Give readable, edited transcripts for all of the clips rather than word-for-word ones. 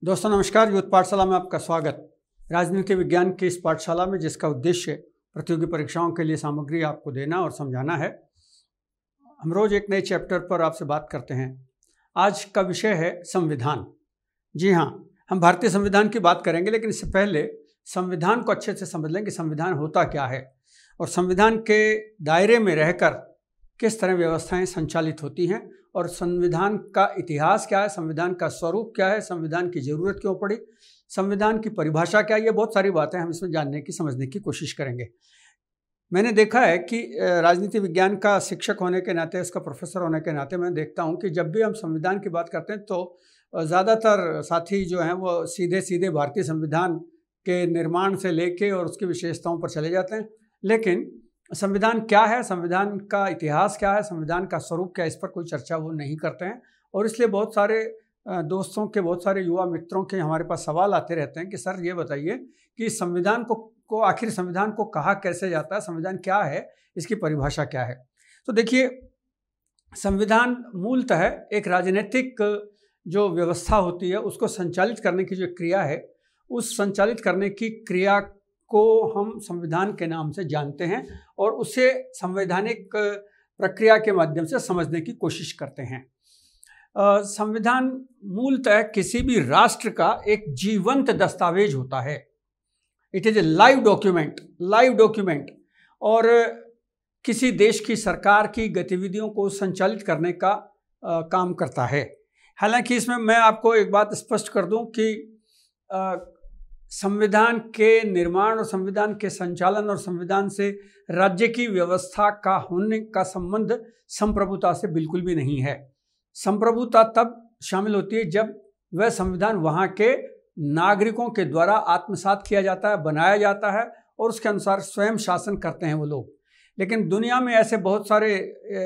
दोस्तों नमस्कार। यूथ पाठशाला में आपका स्वागत। राजनीति विज्ञान की इस पाठशाला में जिसका उद्देश्य प्रतियोगी परीक्षाओं के लिए सामग्री आपको देना और समझाना है, हम रोज एक नए चैप्टर पर आपसे बात करते हैं। आज का विषय है संविधान। जी हाँ, हम भारतीय संविधान की बात करेंगे, लेकिन इससे पहले संविधान को अच्छे से समझ लें कि संविधान होता क्या है और संविधान के दायरे में रहकर किस तरह व्यवस्थाएं संचालित होती हैं और संविधान का इतिहास क्या है, संविधान का स्वरूप क्या है, संविधान की ज़रूरत क्यों पड़ी, संविधान की परिभाषा क्या है। ये बहुत सारी बातें हम इसमें जानने की समझने की कोशिश करेंगे। मैंने देखा है कि राजनीति विज्ञान का शिक्षक होने के नाते, उसका प्रोफेसर होने के नाते मैं देखता हूँ कि जब भी हम संविधान की बात करते हैं तो ज़्यादातर साथी जो हैं वो सीधे सीधे भारतीय संविधान के निर्माण से लेके और उसकी विशेषताओं पर चले जाते हैं। लेकिन संविधान क्या है, संविधान का इतिहास क्या है, संविधान का स्वरूप क्या है, इस पर कोई चर्चा वो नहीं करते हैं। और इसलिए बहुत सारे दोस्तों के, बहुत सारे युवा मित्रों के हमारे पास सवाल आते रहते हैं कि सर ये बताइए कि संविधान को आखिर संविधान को कहा कैसे जाता है, संविधान क्या है, इसकी परिभाषा क्या है। तो देखिए, संविधान मूलतः एक राजनीतिक जो व्यवस्था होती है उसको संचालित करने की जो क्रिया है, उस संचालित करने की क्रिया को हम संविधान के नाम से जानते हैं और उसे संवैधानिक प्रक्रिया के माध्यम से समझने की कोशिश करते हैं। संविधान मूलतः किसी भी राष्ट्र का एक जीवंत दस्तावेज होता है। It is a live document और किसी देश की सरकार की गतिविधियों को संचालित करने का काम करता है। हालांकि इसमें मैं आपको एक बात स्पष्ट कर दूं कि संविधान के निर्माण और संविधान के संचालन और संविधान से राज्य की व्यवस्था का होने का संबंध संप्रभुता से बिल्कुल भी नहीं है। संप्रभुता तब शामिल होती है जब वह संविधान वहाँ के नागरिकों के द्वारा आत्मसात किया जाता है, बनाया जाता है और उसके अनुसार स्वयं शासन करते हैं वो लोग। लेकिन दुनिया में ऐसे बहुत सारे,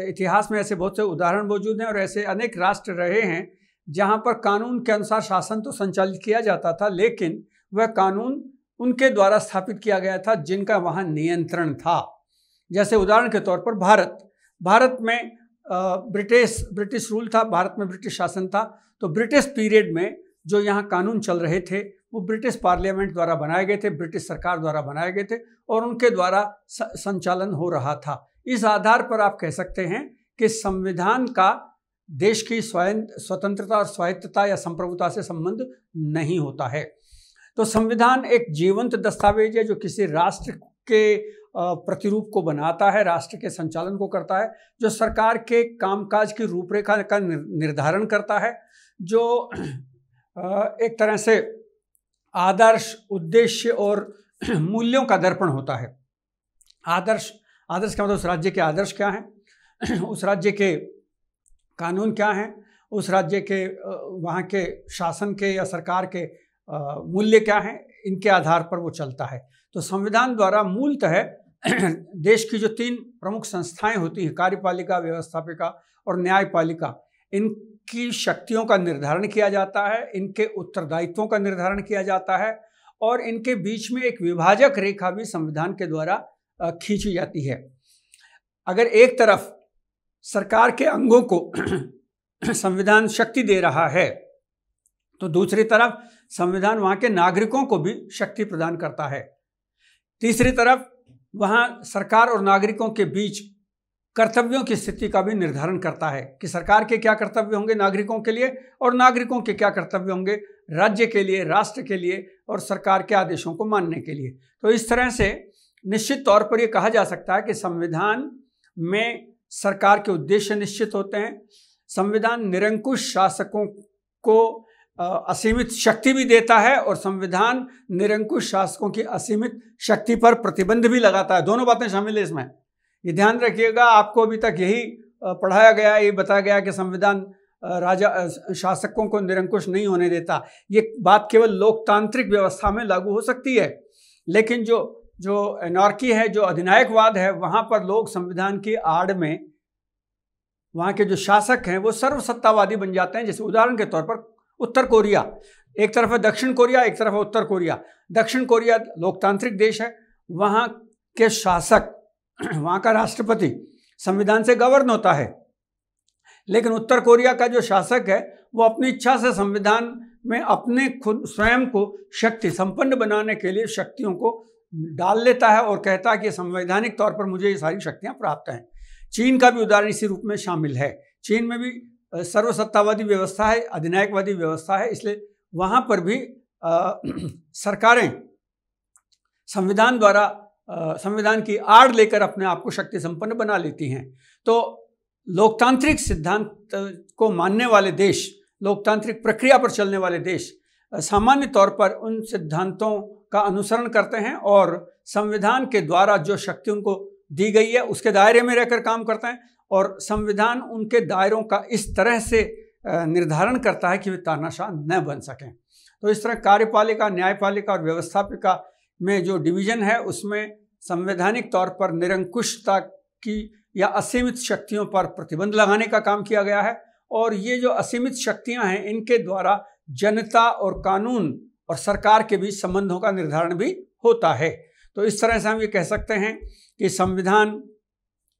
इतिहास में ऐसे बहुत से उदाहरण मौजूद हैं और ऐसे अनेक राष्ट्र रहे हैं जहाँ पर कानून के अनुसार शासन तो संचालित किया जाता था, लेकिन वह कानून उनके द्वारा स्थापित किया गया था जिनका वहाँ नियंत्रण था। जैसे उदाहरण के तौर पर भारत में ब्रिटिश रूल था, भारत में ब्रिटिश शासन था। तो ब्रिटिश पीरियड में जो यहाँ कानून चल रहे थे वो ब्रिटिश पार्लियामेंट द्वारा बनाए गए थे, ब्रिटिश सरकार द्वारा बनाए गए थे और उनके द्वारा संचालन हो रहा था। इस आधार पर आप कह सकते हैं कि संविधान का देश की स्वतंत्रता और स्वायत्तता या संप्रभुता से संबंध नहीं होता है। तो संविधान एक जीवंत दस्तावेज है जो किसी राष्ट्र के प्रतिरूप को बनाता है, राष्ट्र के संचालन को करता है, जो सरकार के कामकाज की रूपरेखा का निर्धारण करता है, जो एक तरह से आदर्श, उद्देश्य और मूल्यों का दर्पण होता है। आदर्श का मतलब उस राज्य के आदर्श क्या हैं, उस राज्य के कानून क्या हैं, उस राज्य के वहाँ के शासन के या सरकार के मूल्य क्या हैं, इनके आधार पर वो चलता है। तो संविधान द्वारा मूलतः देश की जो 3 प्रमुख संस्थाएं होती हैं, कार्यपालिका, व्यवस्थापिका और न्यायपालिका, इनकी शक्तियों का निर्धारण किया जाता है, इनके उत्तरदायित्वों का निर्धारण किया जाता है और इनके बीच में एक विभाजक रेखा भी संविधान के द्वारा खींची जाती है। अगर एक तरफ सरकार के अंगों को संविधान शक्ति दे रहा है तो दूसरी तरफ संविधान वहाँ के नागरिकों को भी शक्ति प्रदान करता है। तीसरी तरफ वहाँ सरकार और नागरिकों के बीच कर्तव्यों की स्थिति का भी निर्धारण करता है कि सरकार के क्या कर्तव्य होंगे नागरिकों के लिए और नागरिकों के क्या कर्तव्य होंगे राज्य के लिए, राष्ट्र के लिए और सरकार के आदेशों को मानने के लिए। तो इस तरह से निश्चित तौर पर यह कहा जा सकता है कि संविधान में सरकार के उद्देश्य निश्चित होते हैं। संविधान निरंकुश शासकों को असीमित शक्ति भी देता है और संविधान निरंकुश शासकों की असीमित शक्ति पर प्रतिबंध भी लगाता है। दोनों बातें शामिल है इसमें, ये ध्यान रखिएगा। आपको अभी तक यही पढ़ाया गया, ये बताया गया कि संविधान शासकों को निरंकुश नहीं होने देता। ये बात केवल लोकतांत्रिक व्यवस्था में लागू हो सकती है, लेकिन जो एनार्की है, जो अधिनायकवाद है, वहाँ पर लोग संविधान की आड़ में वहाँ के जो शासक हैं वो सर्वसत्तावादी बन जाते हैं। जैसे उदाहरण के तौर पर उत्तर कोरिया, एक तरफ है दक्षिण कोरिया, एक तरफ है उत्तर कोरिया। दक्षिण कोरिया लोकतांत्रिक देश है, वहाँ के शासक, वहाँ का राष्ट्रपति संविधान से गवर्न होता है, लेकिन उत्तर कोरिया का जो शासक है वो अपनी इच्छा से संविधान में अपने खुद स्वयं को शक्ति संपन्न बनाने के लिए शक्तियों को डाल लेता है और कहता है कि संवैधानिक तौर पर मुझे ये सारी शक्तियां प्राप्त हैं। चीन का भी उदाहरण इसी रूप में शामिल है। चीन में भी सर्वसत्तावादी व्यवस्था है, अधिनायकवादी व्यवस्था है, इसलिए वहाँ पर भी सरकारें संविधान द्वारा संविधान की आड़ लेकर अपने आप को शक्ति संपन्न बना लेती हैं। तो लोकतांत्रिक सिद्धांत को मानने वाले देश, लोकतांत्रिक प्रक्रिया पर चलने वाले देश सामान्य तौर पर उन सिद्धांतों का अनुसरण करते हैं और संविधान के द्वारा जो शक्ति उनको दी गई है उसके दायरे में रहकर काम करते हैं, और संविधान उनके दायरों का इस तरह से निर्धारण करता है कि वे तानाशाह न बन सकें। तो इस तरह कार्यपालिका, न्यायपालिका और व्यवस्थापिका में जो डिवीजन है उसमें संवैधानिक तौर पर निरंकुशता की या असीमित शक्तियों पर प्रतिबंध लगाने का काम किया गया है, और ये जो असीमित शक्तियां हैं इनके द्वारा जनता और कानून और सरकार के बीच संबंधों का निर्धारण भी होता है। तो इस तरह से हम ये कह सकते हैं कि संविधान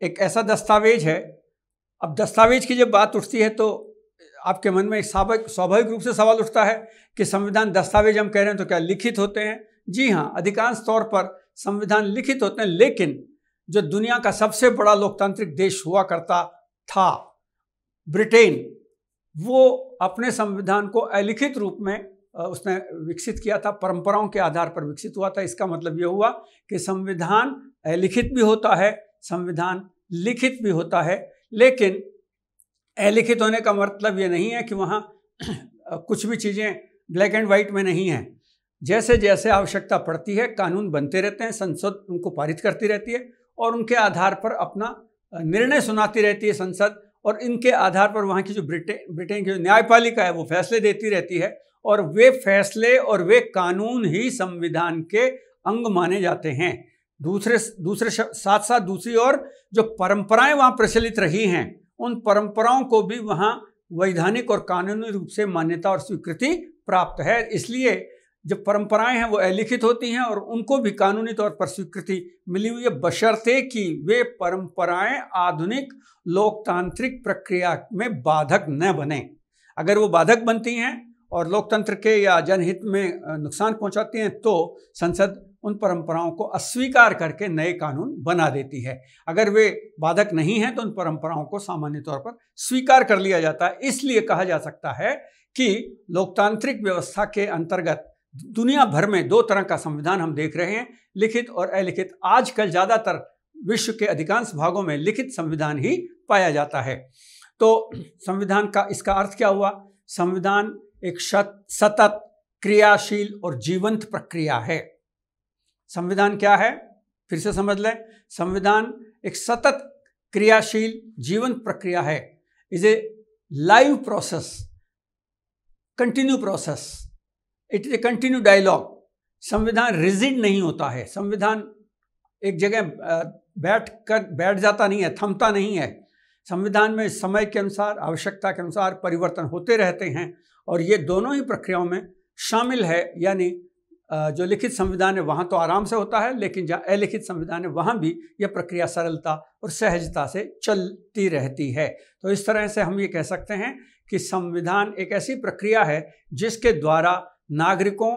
एक ऐसा दस्तावेज है। अब दस्तावेज की जब बात उठती है तो आपके मन में एक स्वाभाविक रूप से सवाल उठता है कि संविधान दस्तावेज हम कह रहे हैं तो क्या लिखित होते हैं? जी हाँ, अधिकांश तौर पर संविधान लिखित होते हैं, लेकिन जो दुनिया का सबसे बड़ा लोकतांत्रिक देश हुआ करता था ब्रिटेन, वो अपने संविधान को अलिखित रूप में उसने विकसित किया था, परंपराओं के आधार पर विकसित हुआ था। इसका मतलब ये हुआ कि संविधान अलिखित भी होता है, संविधान लिखित भी होता है, लेकिन अलिखित होने का मतलब ये नहीं है कि वहाँ कुछ भी चीज़ें ब्लैक एंड वाइट में नहीं हैं। जैसे जैसे आवश्यकता पड़ती है कानून बनते रहते हैं, संसद उनको पारित करती रहती है और उनके आधार पर अपना निर्णय सुनाती रहती है संसद, और इनके आधार पर वहाँ की जो ब्रिटेन की जो न्यायपालिका है वो फैसले देती रहती है, और वे फैसले और वे कानून ही संविधान के अंग माने जाते हैं। दूसरे साथ साथ दूसरी ओर जो परंपराएं वहाँ प्रचलित रही हैं उन परंपराओं को भी वहाँ वैधानिक और कानूनी रूप से मान्यता और स्वीकृति प्राप्त है। इसलिए जो परंपराएं हैं वो अलिखित होती हैं और उनको भी कानूनी तौर पर स्वीकृति मिली हुई है, बशर्ते कि वे परंपराएं आधुनिक लोकतांत्रिक प्रक्रिया में बाधक न बने। अगर वो बाधक बनती हैं और लोकतंत्र के या जनहित में नुकसान पहुंचाती हैं तो संसद उन परंपराओं को अस्वीकार करके नए कानून बना देती है। अगर वे बाधक नहीं हैं तो उन परंपराओं को सामान्य तौर पर स्वीकार कर लिया जाता है। इसलिए कहा जा सकता है कि लोकतांत्रिक व्यवस्था के अंतर्गत दुनिया भर में दो तरह का संविधान हम देख रहे हैं, लिखित और अलिखित। आजकल ज़्यादातर विश्व के अधिकांश भागों में लिखित संविधान ही पाया जाता है। तो संविधान का इसका अर्थ क्या हुआ? संविधान एक सतत, क्रियाशील और जीवंत प्रक्रिया है। संविधान क्या है? फिर से समझ लें, संविधान एक सतत, क्रियाशील, जीवंत प्रक्रिया है। Is a live process, continue process, it is a continue dialogue. संविधान रिजिड नहीं होता है, संविधान एक जगह बैठ जाता नहीं है, थमता नहीं है। संविधान में समय के अनुसार, आवश्यकता के अनुसार परिवर्तन होते रहते हैं, और ये दोनों ही प्रक्रियाओं में शामिल है। यानी जो लिखित संविधान है वहाँ तो आराम से होता है, लेकिन जहाँ अलिखित संविधान है वहाँ भी यह प्रक्रिया सरलता और सहजता से चलती रहती है। तो इस तरह से हम ये कह सकते हैं कि संविधान एक ऐसी प्रक्रिया है जिसके द्वारा नागरिकों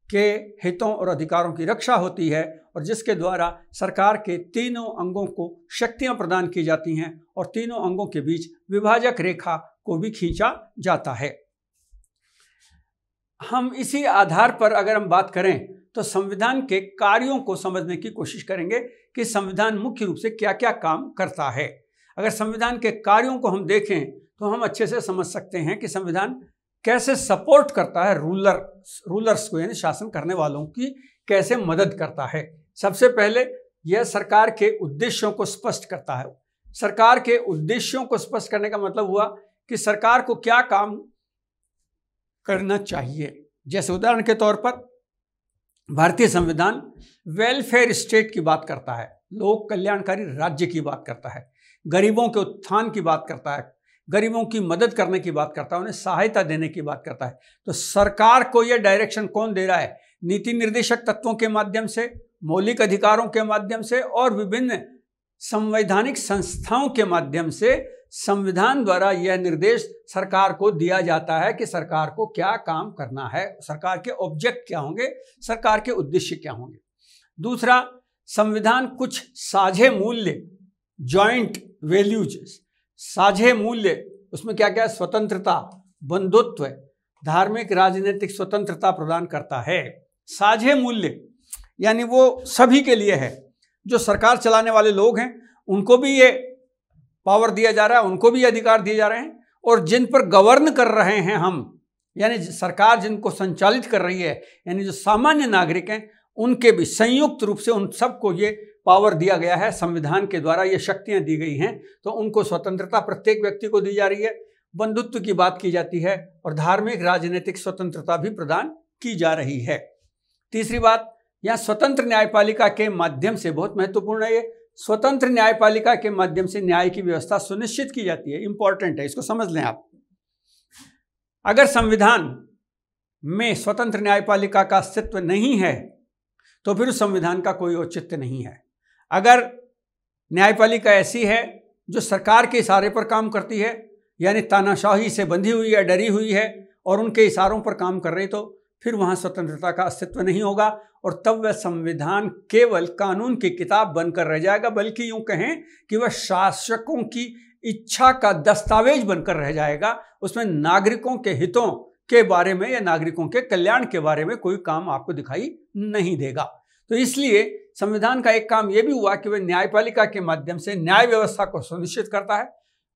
के हितों और अधिकारों की रक्षा होती है, और जिसके द्वारा सरकार के तीनों अंगों को शक्तियां प्रदान की जाती हैं और तीनों अंगों के बीच विभाजक रेखा को भी खींचा जाता है। हम इसी आधार पर अगर हम बात करें तो संविधान के कार्यों को समझने की कोशिश करेंगे कि संविधान मुख्य रूप से क्या क्या काम करता है। अगर संविधान के कार्यों को हम देखें तो हम अच्छे से समझ सकते हैं कि संविधान कैसे सपोर्ट करता है रूलर्स को, यानी शासन करने वालों की कैसे मदद करता है। सबसे पहले यह सरकार के उद्देश्यों को स्पष्ट करता है। सरकार के उद्देश्यों को स्पष्ट करने का मतलब हुआ कि सरकार को क्या काम करना चाहिए। जैसे उदाहरण के तौर पर भारतीय संविधान वेलफेयर स्टेट की बात करता है, लोक कल्याणकारी राज्य की बात करता है, गरीबों के उत्थान की बात करता है, गरीबों की मदद करने की बात करता है, उन्हें सहायता देने की बात करता है। तो सरकार को यह डायरेक्शन कौन दे रहा है? नीति निर्देशक तत्वों के माध्यम से, मौलिक अधिकारों के माध्यम से और विभिन्न संवैधानिक संस्थाओं के माध्यम से संविधान द्वारा यह निर्देश सरकार को दिया जाता है कि सरकार को क्या काम करना है, सरकार के ऑब्जेक्ट क्या होंगे, सरकार के उद्देश्य क्या होंगे। दूसरा, संविधान कुछ साझे मूल्य, जॉइंट वैल्यूज, साझे मूल्य, उसमें क्या क्या है, स्वतंत्रता, बंधुत्व, धार्मिक राजनीतिक स्वतंत्रता प्रदान करता है। साझे मूल्य यानी वो सभी के लिए है, जो सरकार चलाने वाले लोग हैं उनको भी ये पावर दिया जा रहा है, उनको भी अधिकार दिए जा रहे हैं, और जिन पर गवर्न कर रहे हैं हम, यानी सरकार जिनको संचालित कर रही है, यानी जो सामान्य नागरिक हैं, उनके भी संयुक्त रूप से उन सबको ये पावर दिया गया है, संविधान के द्वारा ये शक्तियां दी गई हैं। तो उनको स्वतंत्रता प्रत्येक व्यक्ति को दी जा रही है, बंधुत्व की बात की जाती है, और धार्मिक राजनीतिक स्वतंत्रता भी प्रदान की जा रही है। तीसरी बात, यहाँ स्वतंत्र न्यायपालिका के माध्यम से, बहुत महत्वपूर्ण है ये, स्वतंत्र न्यायपालिका के माध्यम से न्याय की व्यवस्था सुनिश्चित की जाती है। इंपॉर्टेंट है, इसको समझ लें आप। अगर संविधान में स्वतंत्र न्यायपालिका का अस्तित्व नहीं है तो फिर उस संविधान का कोई औचित्य नहीं है। अगर न्यायपालिका ऐसी है जो सरकार के इशारे पर काम करती है, यानी तानाशाही से बंधी हुई है, डरी हुई है, और उनके इशारों पर काम कर रही, तो फिर वहाँ स्वतंत्रता का अस्तित्व नहीं होगा, और तब वह संविधान केवल कानून की किताब बनकर रह जाएगा, बल्कि यूँ कहें कि वह शासकों की इच्छा का दस्तावेज बनकर रह जाएगा। उसमें नागरिकों के हितों के बारे में या नागरिकों के कल्याण के बारे में कोई काम आपको दिखाई नहीं देगा। तो इसलिए संविधान का एक काम यह भी हुआ कि वह न्यायपालिका के माध्यम से न्याय व्यवस्था को सुनिश्चित करता है।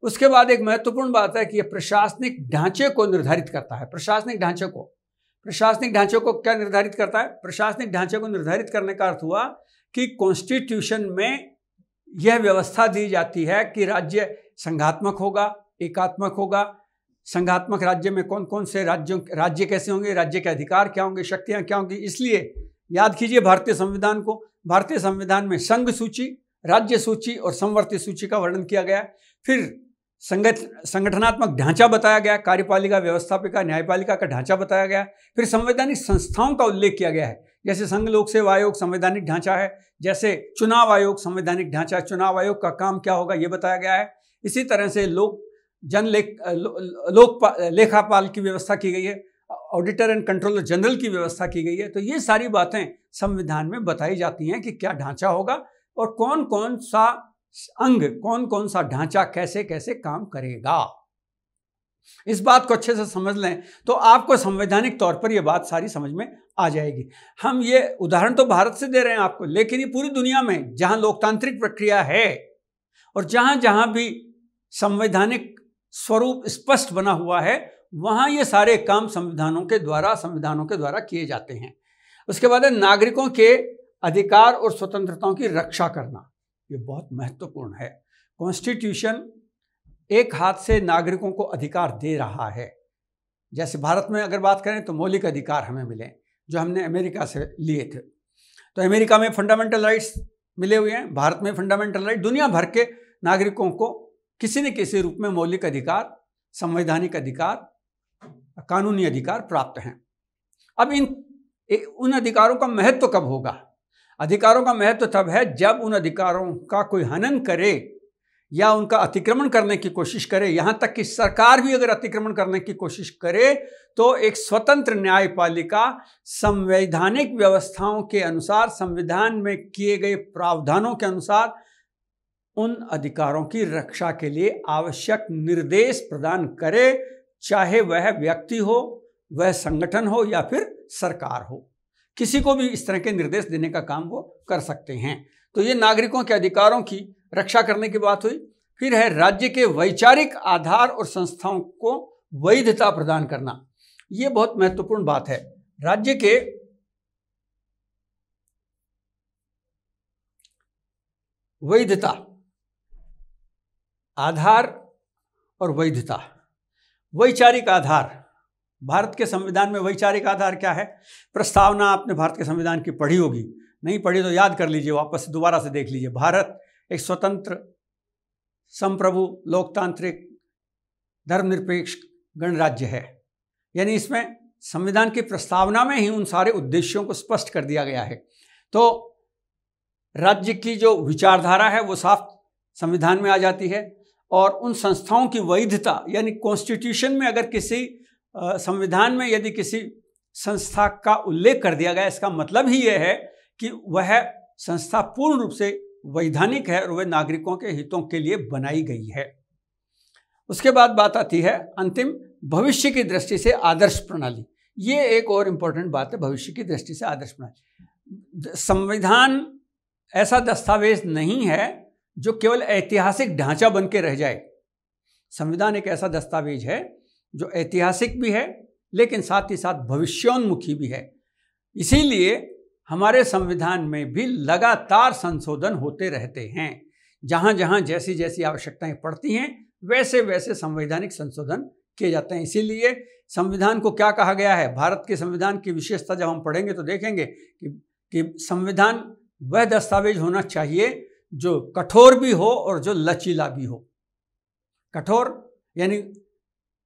उसके बाद एक महत्वपूर्ण बात है कि यह प्रशासनिक ढांचे को निर्धारित करता है। प्रशासनिक ढांचे को क्या निर्धारित करता है? प्रशासनिक ढांचे को निर्धारित करने का अर्थ हुआ कि कॉन्स्टिट्यूशन में यह व्यवस्था दी जाती है कि राज्य संघात्मक होगा, एकात्मक होगा। संघात्मक राज्य में कौन कौन से राज्य कैसे होंगे, राज्य के अधिकार क्या होंगे, शक्तियां क्या होंगी। इसलिए याद कीजिए भारतीय संविधान को। भारतीय संविधान में संघ सूची, राज्य सूची और समवर्ती सूची का वर्णन किया गया। फिर संगठनात्मक ढांचा बताया गया, कार्यपालिका, व्यवस्थापिका, न्यायपालिका का ढांचा बताया गया। फिर संवैधानिक संस्थाओं का उल्लेख किया गया है, जैसे संघ लोक सेवा आयोग संवैधानिक ढांचा है, जैसे चुनाव आयोग संवैधानिक ढांचा, चुनाव आयोग का काम क्या होगा ये बताया गया है। इसी तरह से लेखापाल की व्यवस्था की गई है, ऑडिटर एंड कंट्रोलर जनरल की व्यवस्था की गई है। तो ये सारी बातें संविधान में बताई जाती हैं कि क्या ढांचा होगा और कौन कौन सा अंग, कौन कौन सा ढांचा कैसे कैसे काम करेगा। इस बात को अच्छे से समझ लें तो आपको संवैधानिक तौर पर यह बात सारी समझ में आ जाएगी। हम ये उदाहरण तो भारत से दे रहे हैं आपको, लेकिन ये पूरी दुनिया में जहां लोकतांत्रिक प्रक्रिया है और जहां जहां भी संवैधानिक स्वरूप स्पष्ट बना हुआ है, वहां ये सारे काम संविधानों के द्वारा किए जाते हैं। उसके बाद है नागरिकों के अधिकार और स्वतंत्रताओं की रक्षा करना। ये बहुत महत्वपूर्ण है। कॉन्स्टिट्यूशन एक हाथ से नागरिकों को अधिकार दे रहा है। जैसे भारत में अगर बात करें तो मौलिक अधिकार हमें मिले जो हमने अमेरिका से लिए थे। तो अमेरिका में फंडामेंटल राइट्स मिले हुए हैं, भारत में फंडामेंटल राइट। दुनिया भर के नागरिकों को किसी न किसी रूप में मौलिक अधिकार, संवैधानिक अधिकार, कानूनी अधिकार प्राप्त हैं। अब उन अधिकारों का महत्व कब होगा? अधिकारों का महत्व तब है जब उन अधिकारों का कोई हनन करे या उनका अतिक्रमण करने की कोशिश करे, यहां तक कि सरकार भी अगर अतिक्रमण करने की कोशिश करे तो एक स्वतंत्र न्यायपालिका संवैधानिक व्यवस्थाओं के अनुसार, संविधान में किए गए प्रावधानों के अनुसार उन अधिकारों की रक्षा के लिए आवश्यक निर्देश प्रदान करे, चाहे वह व्यक्ति हो, वह संगठन हो या फिर सरकार हो। किसी को भी इस तरह के निर्देश देने का काम वो कर सकते हैं। तो ये नागरिकों के अधिकारों की रक्षा करने की बात हुई। फिर है राज्य के वैचारिक आधार और संस्थाओं को वैधता प्रदान करना। ये बहुत महत्वपूर्ण बात है। राज्य के वैधता, आधार और वैधता। वैचारिक आधार, भारत के संविधान में वैचारिक आधार क्या है? प्रस्तावना आपने भारत के संविधान की पढ़ी होगी, नहीं पढ़ी तो याद कर लीजिए, वापस दोबारा से देख लीजिए। भारत एक स्वतंत्र, संप्रभु, लोकतांत्रिक, धर्मनिरपेक्ष गणराज्य है। यानी इसमें संविधान की प्रस्तावना में ही उन सारे उद्देश्यों को स्पष्ट कर दिया गया है। तो राज्य की जो विचारधारा है वो साफ संविधान में आ जाती है। और उन संस्थाओं की वैधता, यानी कॉन्स्टिट्यूशन में अगर किसी संविधान में यदि किसी संस्था का उल्लेख कर दिया गया, इसका मतलब ही यह है कि वह संस्था पूर्ण रूप से वैधानिक है और वह नागरिकों के हितों के लिए बनाई गई है। उसके बाद बात आती है अंतिम, भविष्य की दृष्टि से आदर्श प्रणाली। ये एक और इम्पोर्टेंट बात है, भविष्य की दृष्टि से आदर्श प्रणाली। संविधान ऐसा दस्तावेज नहीं है जो केवल ऐतिहासिक ढांचा बन के रह जाए। संविधान एक ऐसा दस्तावेज है जो ऐतिहासिक भी है लेकिन साथ ही साथ भविष्योन्मुखी भी है। इसीलिए हमारे संविधान में भी लगातार संशोधन होते रहते हैं। जहाँ जहाँ जैसी जैसी आवश्यकताएं पड़ती हैं वैसे वैसे संवैधानिक संशोधन किए जाते हैं। इसीलिए संविधान को क्या कहा गया है, भारत के संविधान की विशेषता जब हम पढ़ेंगे तो देखेंगे कि संविधान वह दस्तावेज होना चाहिए जो कठोर भी हो और जो लचीला भी हो। कठोर यानी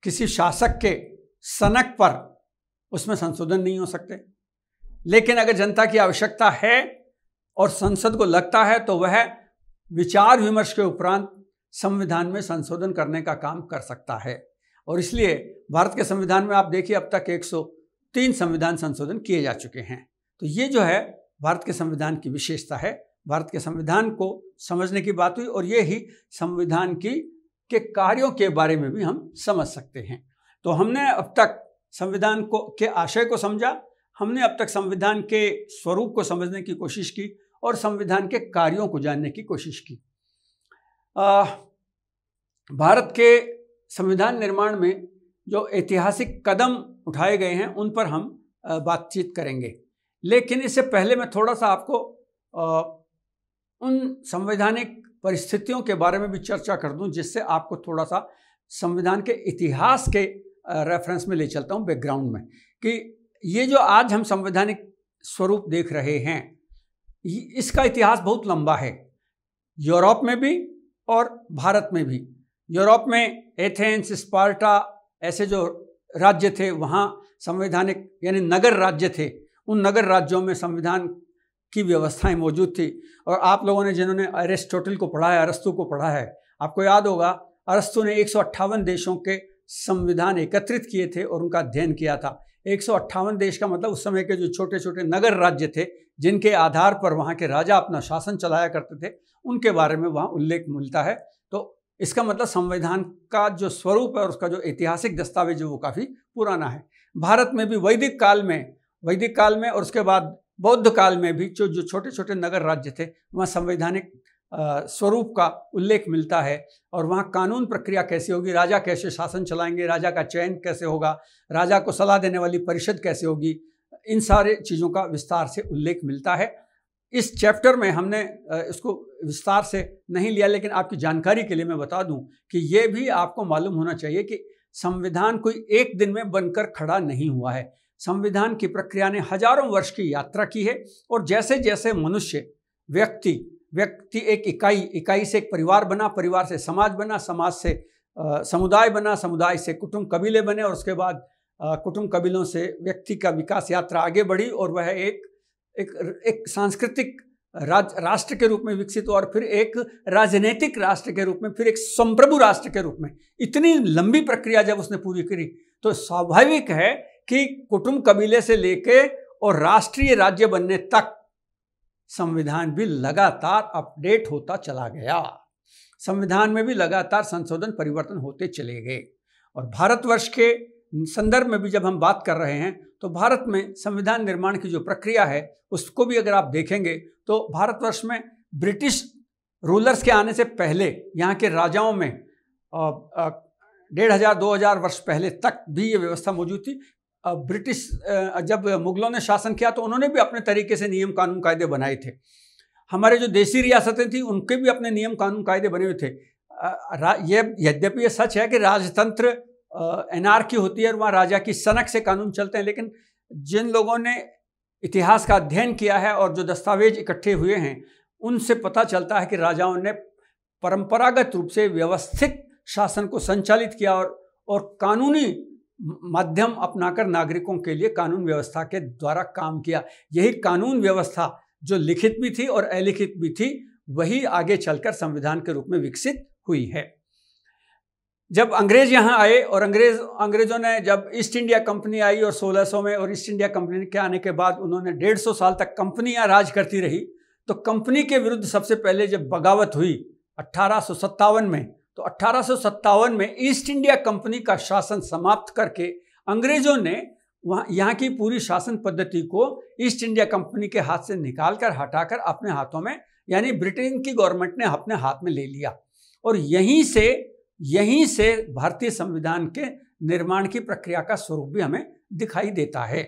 किसी शासक के सनक पर उसमें संशोधन नहीं हो सकते, लेकिन अगर जनता की आवश्यकता है और संसद को लगता है तो वह विचार विमर्श के उपरांत संविधान में संशोधन करने का काम कर सकता है। और इसलिए भारत के संविधान में आप देखिए अब तक 103 संविधान संशोधन किए जा चुके हैं। तो ये जो है भारत के संविधान की विशेषता है। भारत के संविधान को समझने की बात हुई और ये ही संविधान के कार्यों के बारे में भी हम समझ सकते हैं। तो हमने अब तक संविधान के आशय को समझा, हमने अब तक संविधान के स्वरूप को समझने की कोशिश की और संविधान के कार्यों को जानने की कोशिश की। भारत के संविधान निर्माण में जो ऐतिहासिक कदम उठाए गए हैं उन पर हम बातचीत करेंगे, लेकिन इससे पहले मैं थोड़ा सा आपको उन संवैधानिक परिस्थितियों के बारे में भी चर्चा कर दूं जिससे आपको थोड़ा सा संविधान के इतिहास के रेफरेंस में ले चलता हूं, बैकग्राउंड में, कि ये जो आज हम संवैधानिक स्वरूप देख रहे हैं इसका इतिहास बहुत लंबा है, यूरोप में भी और भारत में भी। यूरोप में एथेंस, स्पार्टा ऐसे जो राज्य थे वहाँ संवैधानिक यानी नगर राज्य थे, उन नगर राज्यों में संविधान की व्यवस्थाएं मौजूद थी। और आप लोगों ने जिन्होंने अरिस्टोटल को पढ़ा है, अरस्तु को पढ़ा है, आपको याद होगा अरस्तु ने 158 देशों के संविधान एकत्रित किए थे और उनका अध्ययन किया था। 158 देश का मतलब उस समय के जो छोटे छोटे नगर राज्य थे जिनके आधार पर वहाँ के राजा अपना शासन चलाया करते थे, उनके बारे में वहाँ उल्लेख मिलता है। तो इसका मतलब संविधान का जो स्वरूप है और उसका जो ऐतिहासिक दस्तावेज है वो काफ़ी पुराना है। भारत में भी वैदिक काल में और उसके बाद बौद्ध काल में भी जो छोटे छोटे नगर राज्य थे वहाँ संवैधानिक स्वरूप का उल्लेख मिलता है। और वहाँ कानून प्रक्रिया कैसी होगी, राजा कैसे शासन चलाएंगे, राजा का चयन कैसे होगा, राजा को सलाह देने वाली परिषद कैसे होगी, इन सारे चीज़ों का विस्तार से उल्लेख मिलता है। इस चैप्टर में हमने इसको विस्तार से नहीं लिया, लेकिन आपकी जानकारी के लिए मैं बता दूं कि ये भी आपको मालूम होना चाहिए कि संविधान कोई एक दिन में बनकर खड़ा नहीं हुआ है। संविधान की प्रक्रिया ने हजारों वर्ष की यात्रा की है और जैसे जैसे मनुष्य व्यक्ति एक इकाई से एक परिवार बना, परिवार से समाज बना, समाज से समुदाय बना, समुदाय से कुटुंब कबीले बने और उसके बाद कुटुंब कबीलों से व्यक्ति का विकास यात्रा आगे बढ़ी और वह एक सांस्कृतिक राष्ट्र के रूप में विकसित हुआ और फिर एक राजनीतिक राष्ट्र के रूप में, फिर एक संप्रभु राष्ट्र के रूप में। इतनी लंबी प्रक्रिया जब उसने पूरी करी तो स्वाभाविक है कि कुटुंब कबीले से लेके और राष्ट्रीय राज्य बनने तक संविधान भी लगातार अपडेट होता चला गया। संविधान में भी लगातार संशोधन परिवर्तन होते चले गए। और भारतवर्ष के संदर्भ में भी जब हम बात कर रहे हैं तो भारत में संविधान निर्माण की जो प्रक्रिया है उसको भी अगर आप देखेंगे तो भारतवर्ष में ब्रिटिश रूलर्स के आने से पहले यहाँ के राजाओं में 1500-2000 वर्ष पहले तक भी ये व्यवस्था मौजूद थी। ब्रिटिश जब मुगलों ने शासन किया तो उन्होंने भी अपने तरीके से नियम कानून कायदे बनाए थे। हमारे जो देसी रियासतें थी उनके भी अपने नियम कानून कायदे बने हुए थे। ये यद्यपि ये सच है कि राजतंत्र एनार्की होती है और वहाँ राजा की सनक से कानून चलते हैं, लेकिन जिन लोगों ने इतिहास का अध्ययन किया है और जो दस्तावेज इकट्ठे हुए हैं उनसे पता चलता है कि राजाओं ने परंपरागत रूप से व्यवस्थित शासन को संचालित किया और कानूनी माध्यम अपनाकर नागरिकों के लिए कानून व्यवस्था के द्वारा काम किया। यही कानून व्यवस्था जो लिखित भी थी और अलिखित भी थी वही आगे चलकर संविधान के रूप में विकसित हुई है। जब अंग्रेज यहाँ आए और अंग्रेजों ने जब ईस्ट इंडिया कंपनी आई और 1600 में, और ईस्ट इंडिया कंपनी के आने के बाद उन्होंने 150 साल तक कंपनियां राज करती रही, तो कंपनी के विरुद्ध सबसे पहले जब बगावत हुई 1857 में, तो 1857 में ईस्ट इंडिया कंपनी का शासन समाप्त करके अंग्रेजों ने यहाँ की पूरी शासन पद्धति को ईस्ट इंडिया कंपनी के हाथ से निकालकर हटाकर अपने हाथों में, यानी ब्रिटेन की गवर्नमेंट ने अपने हाथ में ले लिया। और यहीं से भारतीय संविधान के निर्माण की प्रक्रिया का स्वरूप भी हमें दिखाई देता है।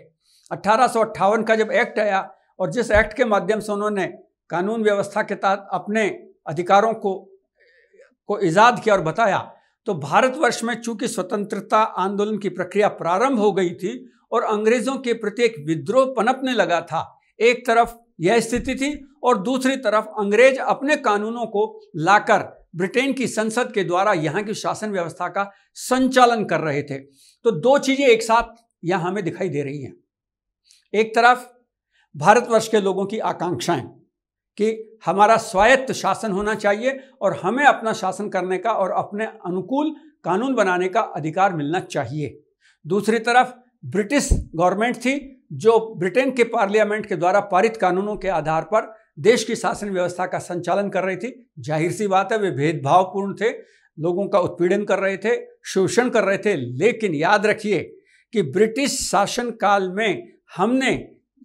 1858 का जब एक्ट आया और जिस एक्ट के माध्यम से उन्होंने कानून व्यवस्था के तहत अपने अधिकारों को इजाद किया और बताया, तो भारतवर्ष में चूंकि स्वतंत्रता आंदोलन की प्रक्रिया प्रारंभ हो गई थी और अंग्रेजों के प्रति एक विद्रोह पनपने लगा था। एक तरफ यह स्थिति थी और दूसरी तरफ अंग्रेज अपने कानूनों को लाकर ब्रिटेन की संसद के द्वारा यहाँ की शासन व्यवस्था का संचालन कर रहे थे। तो दो चीजें एक साथ यहाँ हमें दिखाई दे रही हैं। एक तरफ भारतवर्ष के लोगों की आकांक्षाएं कि हमारा स्वायत्त शासन होना चाहिए और हमें अपना शासन करने का और अपने अनुकूल कानून बनाने का अधिकार मिलना चाहिए। दूसरी तरफ ब्रिटिश गवर्नमेंट थी जो ब्रिटेन के पार्लियामेंट के द्वारा पारित कानूनों के आधार पर देश की शासन व्यवस्था का संचालन कर रही थी। जाहिर सी बात है वे भेदभावपूर्ण थे, लोगों का उत्पीड़न कर रहे थे, शोषण कर रहे थे। लेकिन याद रखिए कि ब्रिटिश शासन काल में हमने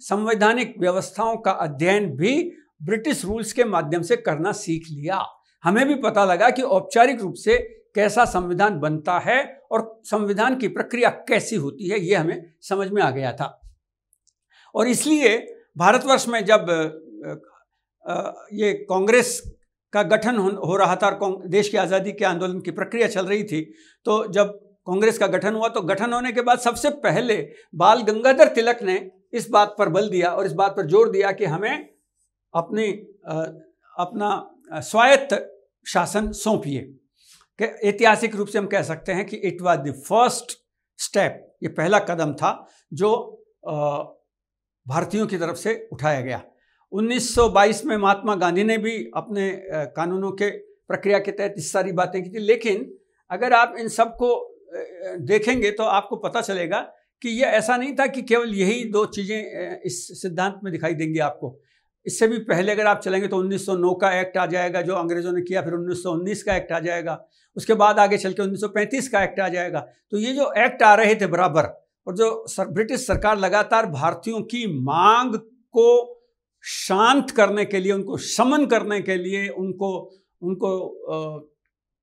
संवैधानिक व्यवस्थाओं का अध्ययन भी ब्रिटिश रूल्स के माध्यम से करना सीख लिया। हमें भी पता लगा कि औपचारिक रूप से कैसा संविधान बनता है और संविधान की प्रक्रिया कैसी होती है, ये हमें समझ में आ गया था। और इसलिए भारतवर्ष में जब ये कांग्रेस का गठन हो रहा था और देश की आज़ादी के आंदोलन की प्रक्रिया चल रही थी, तो जब कांग्रेस का गठन हुआ तो गठन होने के बाद सबसे पहले बाल गंगाधर तिलक ने इस बात पर बल दिया और इस बात पर जोर दिया कि हमें अपना स्वायत्त शासन सौंपिए। ऐतिहासिक रूप से हम कह सकते हैं कि it was the first step, ये पहला कदम था जो भारतीयों की तरफ से उठाया गया। 1922 में महात्मा गांधी ने भी अपने कानूनों के प्रक्रिया के तहत इस सारी बातें की थी। लेकिन अगर आप इन सब को देखेंगे तो आपको पता चलेगा कि यह ऐसा नहीं था कि केवल यही दो चीज़ें इस सिद्धांत में दिखाई देंगी आपको। इससे भी पहले अगर आप चलेंगे तो 1909 का एक्ट आ जाएगा जो अंग्रेज़ों ने किया, फिर 1919 का एक्ट आ जाएगा, उसके बाद आगे चल के 1935 का एक्ट आ जाएगा। तो ये जो एक्ट आ रहे थे बराबर, और जो ब्रिटिश सरकार लगातार भारतीयों की मांग को शांत करने के लिए, उनको शमन करने के लिए उनको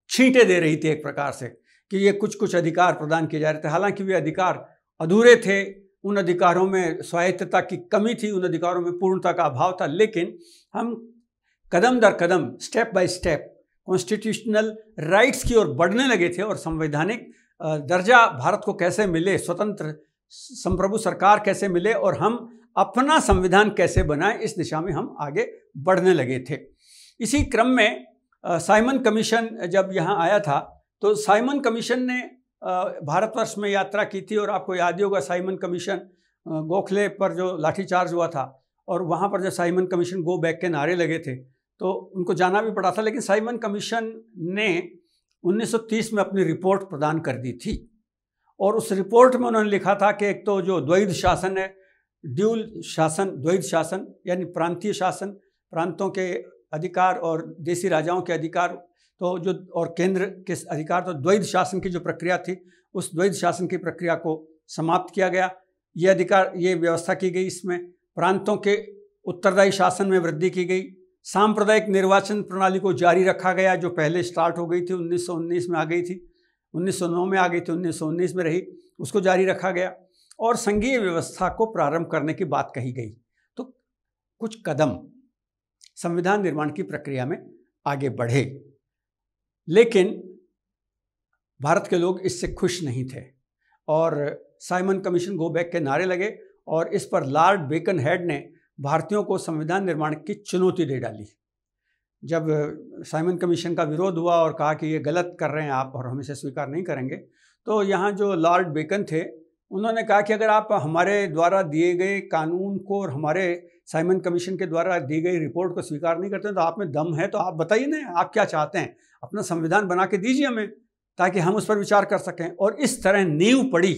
छींटे दे रही थी एक प्रकार से, कि ये कुछ अधिकार प्रदान किए जा रहे थे। हालांकि वे अधिकार अधूरे थे, उन अधिकारों में स्वायत्तता की कमी थी, उन अधिकारों में पूर्णता का अभाव था। लेकिन हम कदम दर कदम, step by step constitutional rights की ओर बढ़ने लगे थे और संवैधानिक दर्जा भारत को कैसे मिले, स्वतंत्र संप्रभु सरकार कैसे मिले और हम अपना संविधान कैसे बनाएं, इस दिशा में हम आगे बढ़ने लगे थे। इसी क्रम में साइमन कमीशन जब यहाँ आया था तो साइमन कमीशन ने भारतवर्ष में यात्रा की थी और आपको याद ही होगा साइमन कमीशन गोखले पर जो लाठीचार्ज हुआ था और वहाँ पर जो साइमन कमीशन गो बैक के नारे लगे थे तो उनको जाना भी पड़ा था। लेकिन साइमन कमीशन ने 1930 में अपनी रिपोर्ट प्रदान कर दी थी और उस रिपोर्ट में उन्होंने लिखा था कि एक तो जो द्वैध शासन है, ड्यूल शासन, द्वैध शासन यानी प्रांतीय शासन, प्रांतों के अधिकार और देसी राजाओं के अधिकार तो जो और केंद्र के अधिकार, तो द्वैध शासन की जो प्रक्रिया थी उस द्वैध शासन की प्रक्रिया को समाप्त किया गया। ये अधिकार, ये व्यवस्था की गई, इसमें प्रांतों के उत्तरदायी शासन में वृद्धि की गई। सांप्रदायिक निर्वाचन प्रणाली को जारी रखा गया जो पहले स्टार्ट हो गई थी, 1919 में आ गई थी, 1909 में आ गई थी, 1919 में रही, उसको जारी रखा गया और संघीय व्यवस्था को प्रारंभ करने की बात कही गई। तो कुछ कदम संविधान निर्माण की प्रक्रिया में आगे बढ़े, लेकिन भारत के लोग इससे खुश नहीं थे और साइमन कमीशन गो बैक के नारे लगे और इस पर लॉर्ड बेकन हेड ने भारतीयों को संविधान निर्माण की चुनौती दे डाली। जब साइमन कमीशन का विरोध हुआ और कहा कि ये गलत कर रहे हैं आप और हम इसे स्वीकार नहीं करेंगे, तो यहाँ जो लॉर्ड बेकन थे उन्होंने कहा कि अगर आप हमारे द्वारा दिए गए कानून को और हमारे साइमन कमीशन के द्वारा दी गई रिपोर्ट को स्वीकार नहीं करते तो आप में दम है तो आप बताइए ना, आप क्या चाहते हैं, अपना संविधान बना के दीजिए हमें। ताकि हम उस पर विचार कर सकें। और इस तरह नींव पड़ी,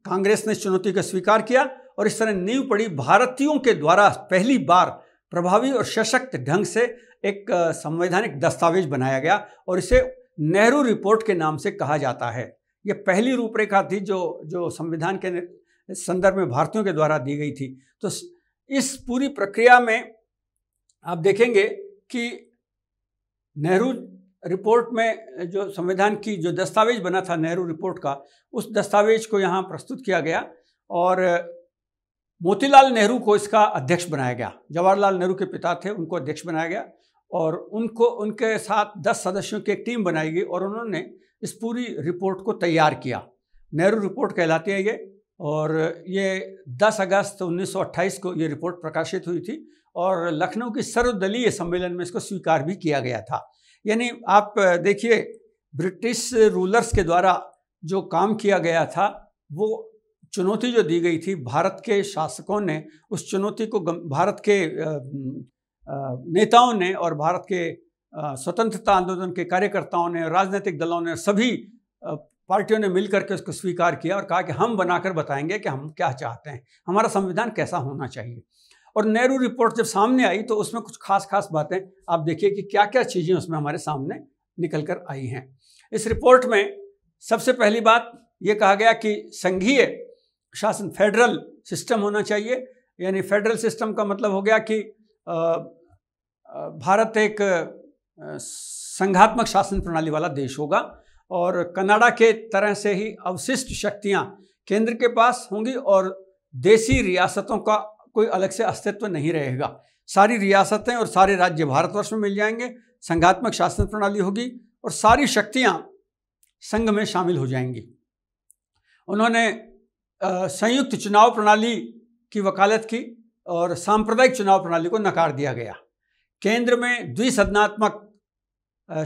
कांग्रेस ने इस चुनौती को स्वीकार किया और इस तरह नींव पड़ी। भारतीयों के द्वारा पहली बार प्रभावी और सशक्त ढंग से एक संवैधानिक दस्तावेज बनाया गया और इसे नेहरू रिपोर्ट के नाम से कहा जाता है। ये पहली रूपरेखा थी जो संविधान के संदर्भ में भारतीयों के द्वारा दी गई थी। तो इस पूरी प्रक्रिया में आप देखेंगे कि नेहरू रिपोर्ट में जो संविधान की जो दस्तावेज बना था नेहरू रिपोर्ट का, उस दस्तावेज को यहाँ प्रस्तुत किया गया और मोतीलाल नेहरू को इसका अध्यक्ष बनाया गया। जवाहरलाल नेहरू के पिता थे, उनको अध्यक्ष बनाया गया और उनके साथ 10 सदस्यों की एक टीम बनाई गई और उन्होंने इस पूरी रिपोर्ट को तैयार किया। नेहरू रिपोर्ट कहलाती है ये, और ये 10 अगस्त 1928 को ये रिपोर्ट प्रकाशित हुई थी और लखनऊ की सर्वदलीय सम्मेलन में इसको स्वीकार भी किया गया था। यानी आप देखिए, ब्रिटिश रूलर्स के द्वारा जो काम किया गया था, वो चुनौती जो दी गई थी, भारत के शासकों ने उस चुनौती को, भारत के नेताओं ने और भारत के स्वतंत्रता आंदोलन के कार्यकर्ताओं ने, राजनीतिक दलों ने, सभी पार्टियों ने मिलकर के उसको स्वीकार किया और कहा कि हम बनाकर बताएंगे कि हम क्या चाहते हैं, हमारा संविधान कैसा होना चाहिए। और नेहरू रिपोर्ट जब सामने आई तो उसमें कुछ खास बातें आप देखिए कि क्या क्या चीज़ें उसमें हमारे सामने निकल कर आई हैं। इस रिपोर्ट में सबसे पहली बात ये कहा गया कि संघीय शासन, फेडरल सिस्टम होना चाहिए। यानी फेडरल सिस्टम का मतलब हो गया कि भारत एक संघात्मक शासन प्रणाली वाला देश होगा और कनाडा के तरह से ही अवशिष्ट शक्तियां केंद्र के पास होंगी और देशी रियासतों का कोई अलग से अस्तित्व नहीं रहेगा। सारी रियासतें और सारे राज्य भारतवर्ष में मिल जाएंगे, संघात्मक शासन प्रणाली होगी और सारी शक्तियां संघ में शामिल हो जाएंगी। उन्होंने संयुक्त चुनाव प्रणाली की वकालत की और सांप्रदायिक चुनाव प्रणाली को नकार दिया गया। केंद्र में द्विसदनात्मक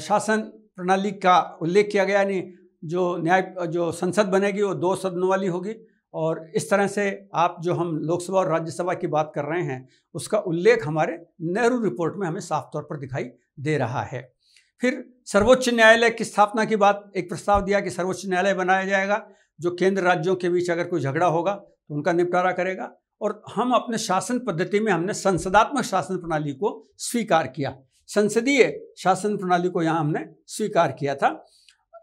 शासन प्रणाली का उल्लेख किया गया, यानी जो संसद बनेगी वो 2 सदनों वाली होगी और इस तरह से आप जो हम लोकसभा और राज्यसभा की बात कर रहे हैं उसका उल्लेख हमारे नेहरू रिपोर्ट में हमें साफ तौर पर दिखाई दे रहा है। फिर सर्वोच्च न्यायालय की स्थापना की बात, एक प्रस्ताव दिया कि सर्वोच्च न्यायालय बनाया जाएगा जो केंद्र राज्यों के बीच अगर कोई झगड़ा होगा तो उनका निपटारा करेगा। और हम अपने शासन पद्धति में हमने संसदात्मक शासन प्रणाली को स्वीकार किया, संसदीय शासन प्रणाली को यहाँ हमने स्वीकार किया था।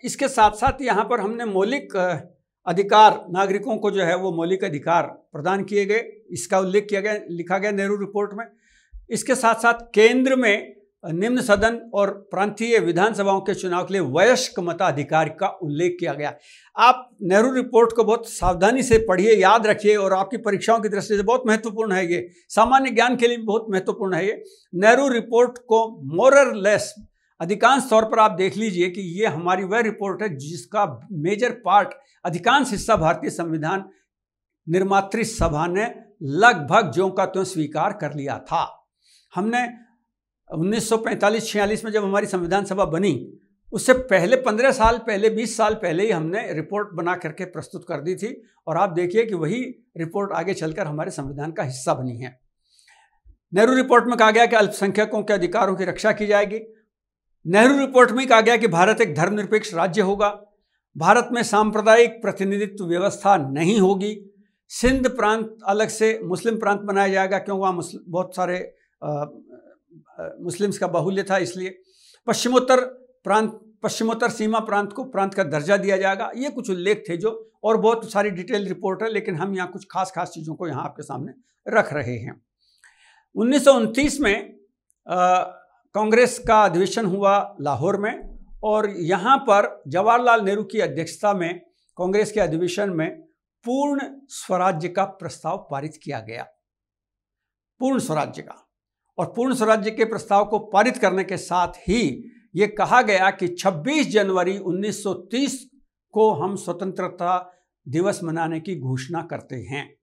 इसके साथ साथ यहाँ पर हमने मौलिक अधिकार, नागरिकों को जो है वो मौलिक अधिकार प्रदान किए गए, इसका उल्लेख किया गया, लिखा गया नेहरू रिपोर्ट में। इसके साथ साथ केंद्र में निम्न सदन और प्रांतीय विधानसभाओं के चुनाव के लिए वयस्क मताधिकार का उल्लेख किया गया। आप नेहरू रिपोर्ट को बहुत सावधानी से पढ़िए, याद रखिए और आपकी परीक्षाओं की दृष्टि से बहुत महत्वपूर्ण है ये, सामान्य ज्ञान के लिए बहुत महत्वपूर्ण है ये। नेहरू रिपोर्ट को मोर लेस अधिकांश तौर पर आप देख लीजिए कि ये हमारी वह रिपोर्ट है जिसका मेजर पार्ट, अधिकांश हिस्सा भारतीय संविधान निर्मात्री सभा ने लगभग ज्यों का त्यों स्वीकार कर लिया था। हमने 1945-46 में जब हमारी संविधान सभा बनी, उससे पहले 15 साल पहले, 20 साल पहले ही हमने रिपोर्ट बना करके प्रस्तुत कर दी थी और आप देखिए कि वही रिपोर्ट आगे चलकर हमारे संविधान का हिस्सा बनी है। नेहरू रिपोर्ट में कहा गया कि अल्पसंख्यकों के अधिकारों की रक्षा की जाएगी। नेहरू रिपोर्ट में कहा गया कि भारत एक धर्मनिरपेक्ष राज्य होगा, भारत में सांप्रदायिक प्रतिनिधित्व व्यवस्था नहीं होगी, सिंध प्रांत अलग से मुस्लिम प्रांत बनाया जाएगा क्योंकि वहाँ बहुत सारे मुस्लिम्स का बाहुल्य था, इसलिए पश्चिमोत्तर सीमा प्रांत को प्रांत का दर्जा दिया जाएगा। ये कुछ उल्लेख थे जो, और बहुत सारी डिटेल रिपोर्ट है, लेकिन हम यहाँ कुछ खास चीज़ों को यहाँ आपके सामने रख रहे हैं। 1929 में कांग्रेस का अधिवेशन हुआ लाहौर में और यहाँ पर जवाहरलाल नेहरू की अध्यक्षता में कांग्रेस के अधिवेशन में पूर्ण स्वराज्य का प्रस्ताव पारित किया गया, पूर्ण स्वराज्य का। और पूर्ण स्वराज्य के प्रस्ताव को पारित करने के साथ ही ये कहा गया कि 26 जनवरी 1930 को हम स्वतंत्रता दिवस मनाने की घोषणा करते हैं।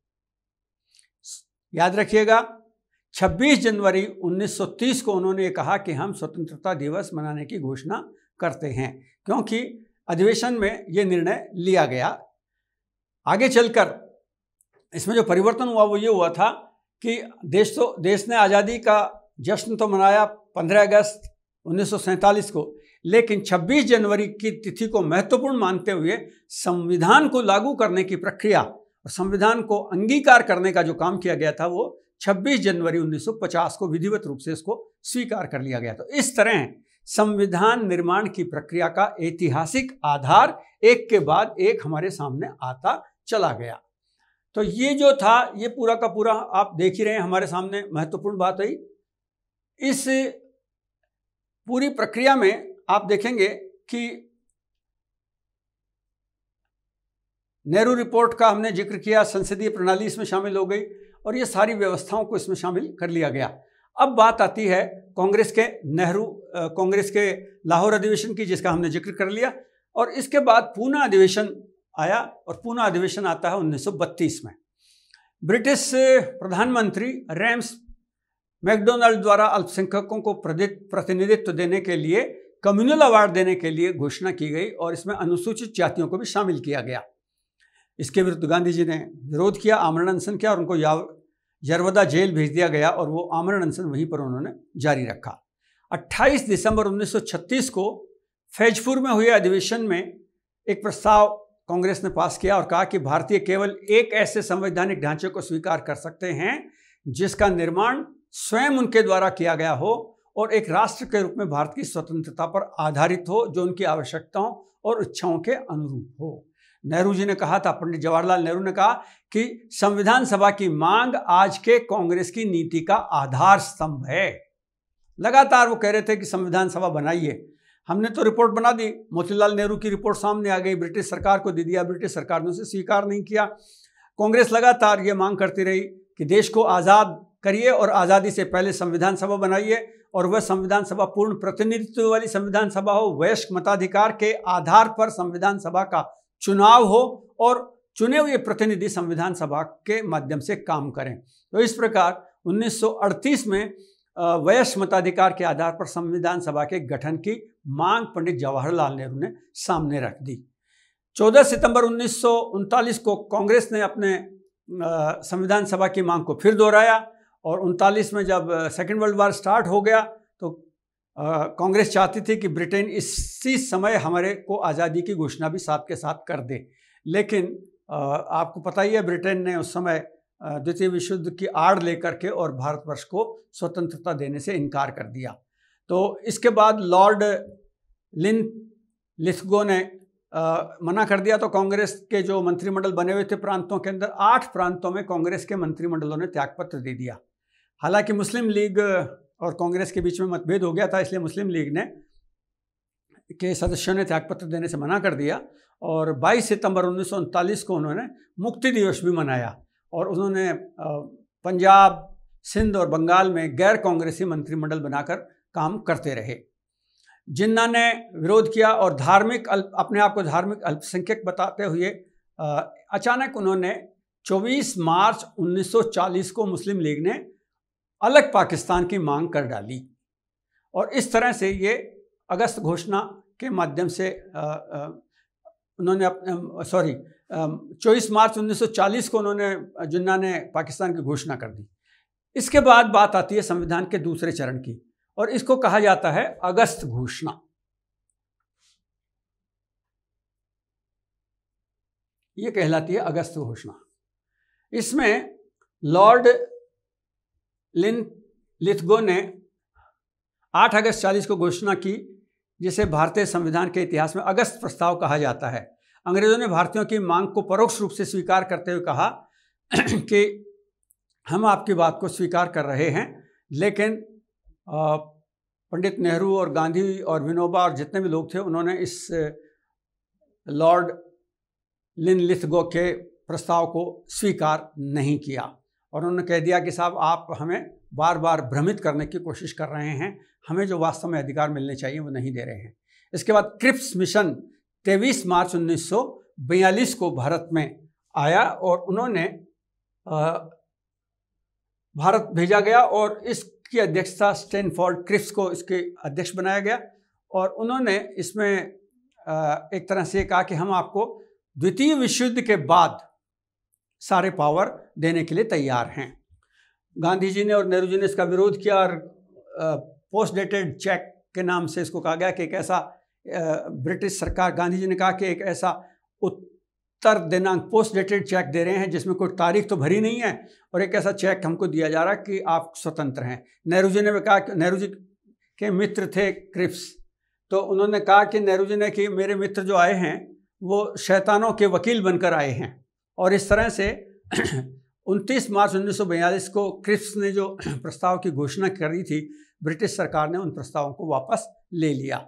याद रखिएगा, 26 जनवरी 1930 को उन्होंने कहा कि हम स्वतंत्रता दिवस मनाने की घोषणा करते हैं, क्योंकि अधिवेशन में ये निर्णय लिया गया। आगे चलकर इसमें जो परिवर्तन हुआ वो ये हुआ था कि देश ने आज़ादी का जश्न तो मनाया 15 अगस्त 1947 को, लेकिन 26 जनवरी की तिथि को महत्वपूर्ण मानते हुए संविधान को लागू करने की प्रक्रिया और संविधान को अंगीकार करने का जो काम किया गया था वो 26 जनवरी 1950 को विधिवत रूप से इसको स्वीकार कर लिया गया। तो इस तरह संविधान निर्माण की प्रक्रिया का ऐतिहासिक आधार एक के बाद एक हमारे सामने आता चला गया। तो ये जो था ये पूरा का पूरा आप देख ही रहे हैं हमारे सामने। महत्वपूर्ण बात है इस पूरी प्रक्रिया में आप देखेंगे कि नेहरू रिपोर्ट का हमने जिक्र किया, संसदीय प्रणाली इसमें शामिल हो गई और ये सारी व्यवस्थाओं को इसमें शामिल कर लिया गया। अब बात आती है कांग्रेस के लाहौर अधिवेशन की, जिसका हमने जिक्र कर लिया, और इसके बाद पूना अधिवेशन आया और पूना अधिवेशन आता है 1932 में। ब्रिटिश प्रधानमंत्री रैम्स मैकडोनाल्ड द्वारा अल्पसंख्यकों को प्रतिनिधित्व देने के लिए कम्युनल अवार्ड देने के लिए घोषणा की गई और इसमें अनुसूचित जातियों को भी शामिल किया गया। इसके विरुद्ध गांधी जी ने विरोध किया, आमरण अनशन किया और उनको यरवदा जेल भेज दिया गया और वो आमरण अनशन वहीं पर उन्होंने जारी रखा। 28 दिसंबर 1936 को फैजपुर में हुए अधिवेशन में एक प्रस्ताव कांग्रेस ने पास किया और कहा कि भारतीय केवल एक ऐसे संवैधानिक ढांचे को स्वीकार कर सकते हैं जिसका निर्माण स्वयं उनके द्वारा किया गया हो और एक राष्ट्र के रूप में भारत की स्वतंत्रता पर आधारित हो, जो उनकी आवश्यकताओं और इच्छाओं के अनुरूप हो। नेहरू जी ने कहा था, पंडित जवाहरलाल नेहरू ने कहा कि संविधान सभा की मांग आज के कांग्रेस की नीति का आधार स्तंभ है। लगातार वो कह रहे थे कि संविधान सभा बनाइए। हमने तो रिपोर्ट बना दी, मोतीलाल नेहरू की रिपोर्ट सामने आ गई, ब्रिटिश सरकार को दे दिया, ब्रिटिश सरकार ने उसे स्वीकार नहीं किया। कांग्रेस लगातार ये मांग करती रही कि देश को आज़ाद करिए और आज़ादी से पहले संविधान सभा बनाइए और वह संविधान सभा पूर्ण प्रतिनिधित्व वाली संविधान सभा हो, वयस्क मताधिकार के आधार पर संविधान सभा का चुनाव हो और चुने हुए प्रतिनिधि संविधान सभा के माध्यम से काम करें। तो इस प्रकार 1938 में वयस्क मताधिकार के आधार पर संविधान सभा के गठन की मांग पंडित जवाहरलाल नेहरू ने सामने रख दी। 14 सितंबर 1939 को कांग्रेस ने अपने संविधान सभा की मांग को फिर दोहराया और 39 में जब सेकेंड वर्ल्ड वॉर स्टार्ट हो गया तो कांग्रेस चाहती थी कि ब्रिटेन इसी समय हमारे को आज़ादी की घोषणा भी साथ के साथ कर दे, लेकिन आपको पता ही है ब्रिटेन ने उस समय द्वितीय विश्व युद्ध की आड़ लेकर के और भारतवर्ष को स्वतंत्रता देने से इनकार कर दिया। तो इसके बाद लॉर्ड लिथगो ने मना कर दिया। तो कांग्रेस के जो मंत्रिमंडल बने हुए थे प्रांतों के अंदर, 8 प्रांतों में कांग्रेस के मंत्रिमंडलों ने त्यागपत्र दे दिया। हालांकि मुस्लिम लीग और कांग्रेस के बीच में मतभेद हो गया था, इसलिए मुस्लिम लीग ने के सदस्यों ने त्यागपत्र देने से मना कर दिया और 22 सितंबर 1939 को उन्होंने मुक्ति दिवस भी मनाया और उन्होंने पंजाब, सिंध और बंगाल में गैर कांग्रेसी मंत्रिमंडल बनाकर काम करते रहे। जिन्ना ने विरोध किया और अपने आप को धार्मिक अल्पसंख्यक बताते हुए अचानक उन्होंने 24 मार्च 1940 को मुस्लिम लीग ने अलग पाकिस्तान की मांग कर डाली और इस तरह से ये अगस्त घोषणा के माध्यम से उन्होंने 24 मार्च 1940 को जिन्ना ने पाकिस्तान की घोषणा कर दी। इसके बाद बात आती है संविधान के दूसरे चरण की और इसको कहा जाता है अगस्त घोषणा। ये कहलाती है अगस्त घोषणा। इसमें लॉर्ड लिथगो ने 8 अगस्त 40 को घोषणा की, जिसे भारतीय संविधान के इतिहास में अगस्त प्रस्ताव कहा जाता है। अंग्रेजों ने भारतीयों की मांग को परोक्ष रूप से स्वीकार करते हुए कहा कि हम आपकी बात को स्वीकार कर रहे हैं, लेकिन पंडित नेहरू और गांधी और विनोबा और जितने भी लोग थे उन्होंने इस लॉर्ड लिथगो के प्रस्ताव को स्वीकार नहीं किया और उन्होंने कह दिया कि साहब आप हमें बार बार भ्रमित करने की कोशिश कर रहे हैं, हमें जो वास्तव में अधिकार मिलने चाहिए वो नहीं दे रहे हैं। इसके बाद क्रिप्स मिशन 23 मार्च 1942 को भारत में आया और उन्होंने भारत भेजा गया और इसकी अध्यक्षता स्टैनफोर्ड क्रिप्स को इसके अध्यक्ष बनाया गया और उन्होंने इसमें एक तरह से कहा कि हम आपको द्वितीय विश्व युद्ध के बाद सारे पावर देने के लिए तैयार हैं। गांधी जी ने और नेहरू जी ने इसका विरोध किया और पोस्ट डेटेड चेक के नाम से इसको कहा गया कि एक ऐसा ब्रिटिश सरकार, गांधी जी ने कहा कि एक ऐसा उत्तर दिनांक पोस्ट डेटेड चेक दे रहे हैं जिसमें कोई तारीख तो भरी नहीं है और एक ऐसा चेक हमको दिया जा रहा है कि आप स्वतंत्र हैं। नेहरू जी ने भी कहा, नेहरू जी के मित्र थे क्रिप्स, तो उन्होंने कहा कि नेहरू जी ने कि मेरे मित्र जो आए हैं वो शैतानों के वकील बनकर आए हैं। और इस तरह से 29 मार्च 1942 को क्रिप्स ने जो प्रस्ताव की घोषणा करी थी, ब्रिटिश सरकार ने उन प्रस्तावों को वापस ले लिया।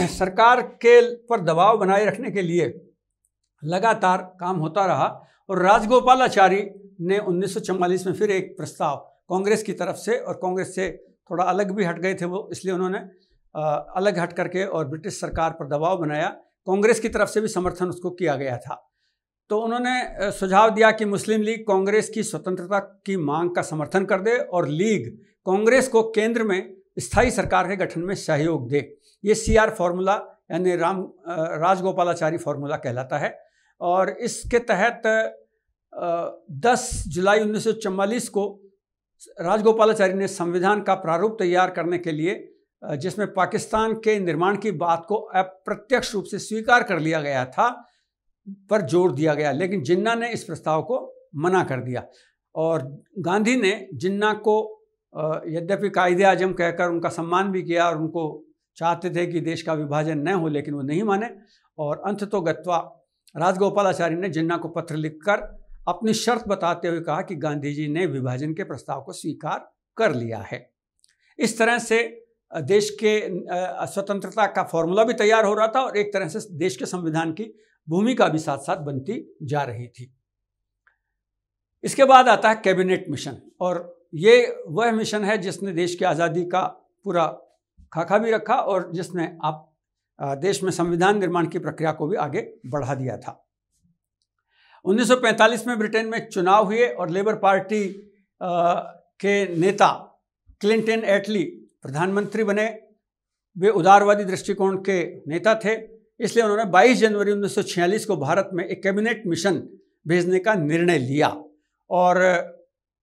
सरकार के पर दबाव बनाए रखने के लिए लगातार काम होता रहा और राजगोपालाचारी ने 1944 में फिर एक प्रस्ताव कांग्रेस की तरफ से, और कांग्रेस से थोड़ा अलग भी हट गए थे वो, इसलिए उन्होंने अलग हट करके और ब्रिटिश सरकार पर दबाव बनाया। कांग्रेस की तरफ से भी समर्थन उसको किया गया था। तो उन्होंने सुझाव दिया कि मुस्लिम लीग कांग्रेस की स्वतंत्रता की मांग का समर्थन कर दे और लीग कांग्रेस को केंद्र में स्थायी सरकार के गठन में सहयोग दे। ये CR फॉर्मूला यानी राजगोपालाचारी फॉर्मूला कहलाता है। और इसके तहत 10 जुलाई 1944 को राजगोपालाचारी ने संविधान का प्रारूप तैयार करने के लिए, जिसमें पाकिस्तान के निर्माण की बात को अप्रत्यक्ष रूप से स्वीकार कर लिया गया था, पर जोर दिया गया। लेकिन जिन्ना ने इस प्रस्ताव को मना कर दिया और गांधी ने जिन्ना को यद्यपि कायदे आजम कहकर उनका सम्मान भी किया और उनको चाहते थे कि देश का विभाजन न हो, लेकिन वो नहीं माने। और अंततोगत्वा राजगोपालाचारी ने जिन्ना को पत्र लिखकर अपनी शर्त बताते हुए कहा कि गांधी जी ने विभाजन के प्रस्ताव को स्वीकार कर लिया है। इस तरह से देश के स्वतंत्रता का फॉर्मूला भी तैयार हो रहा था और एक तरह से देश के संविधान की भूमिका भी साथ साथ बनती जा रही थी। इसके बाद आता है कैबिनेट मिशन, और ये वह मिशन है जिसने देश की आज़ादी का पूरा खाका भी रखा और जिसने आप देश में संविधान निर्माण की प्रक्रिया को भी आगे बढ़ा दिया था। 1945 में ब्रिटेन में चुनाव हुए और लेबर पार्टी के नेता क्लिंटन एटली प्रधानमंत्री बने। वे उदारवादी दृष्टिकोण के नेता थे, इसलिए उन्होंने 22 जनवरी 1946 को भारत में एक कैबिनेट मिशन भेजने का निर्णय लिया और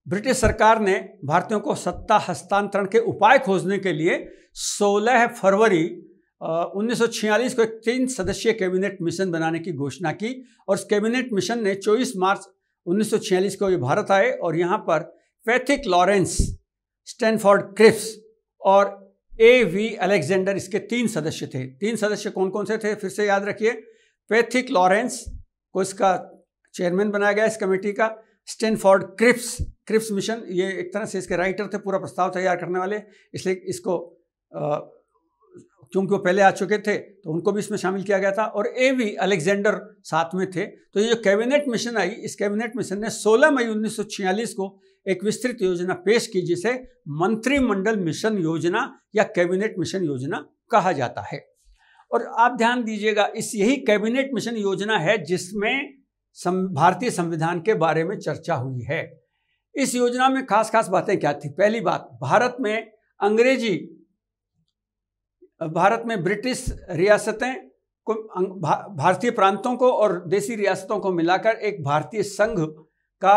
ब्रिटिश सरकार ने भारतीयों को सत्ता हस्तांतरण के उपाय खोजने के लिए 16 फरवरी 1946 को एक 3 सदस्यीय कैबिनेट मिशन बनाने की घोषणा की और उस कैबिनेट मिशन ने 24 मार्च 1946 को ये भारत आए और यहाँ पर पैथिक लॉरेंस, स्टैनफोर्ड क्रिप्स और A.V. अलेक्जेंडर इसके 3 सदस्य थे। 3 सदस्य कौन कौन से थे फिर से याद रखिए। पैथिक लॉरेंस को इसका चेयरमैन बनाया गया इस कमेटी का। स्टैनफोर्ड क्रिप्स मिशन, ये एक तरह से इसके राइटर थे, पूरा प्रस्ताव तैयार करने वाले, इसलिए इसको क्योंकि वो पहले आ चुके थे तो उनको भी इसमें शामिल किया गया था। और A.V. अलेक्जेंडर साथ में थे। तो ये जो कैबिनेट मिशन आई, इस कैबिनेट मिशन ने 16 मई 1946 को एक विस्तृत योजना पेश की जिसे मंत्रिमंडल मिशन योजना या कैबिनेट मिशन योजना कहा जाता है। और आप ध्यान दीजिएगा, यही कैबिनेट मिशन योजना है जिसमें भारतीय संविधान के बारे में चर्चा हुई है। इस योजना में खास खास बातें क्या थी? पहली बात, भारत में ब्रिटिश रियासतें को, भारतीय प्रांतों को और देसी रियासतों को मिलाकर एक भारतीय संघ का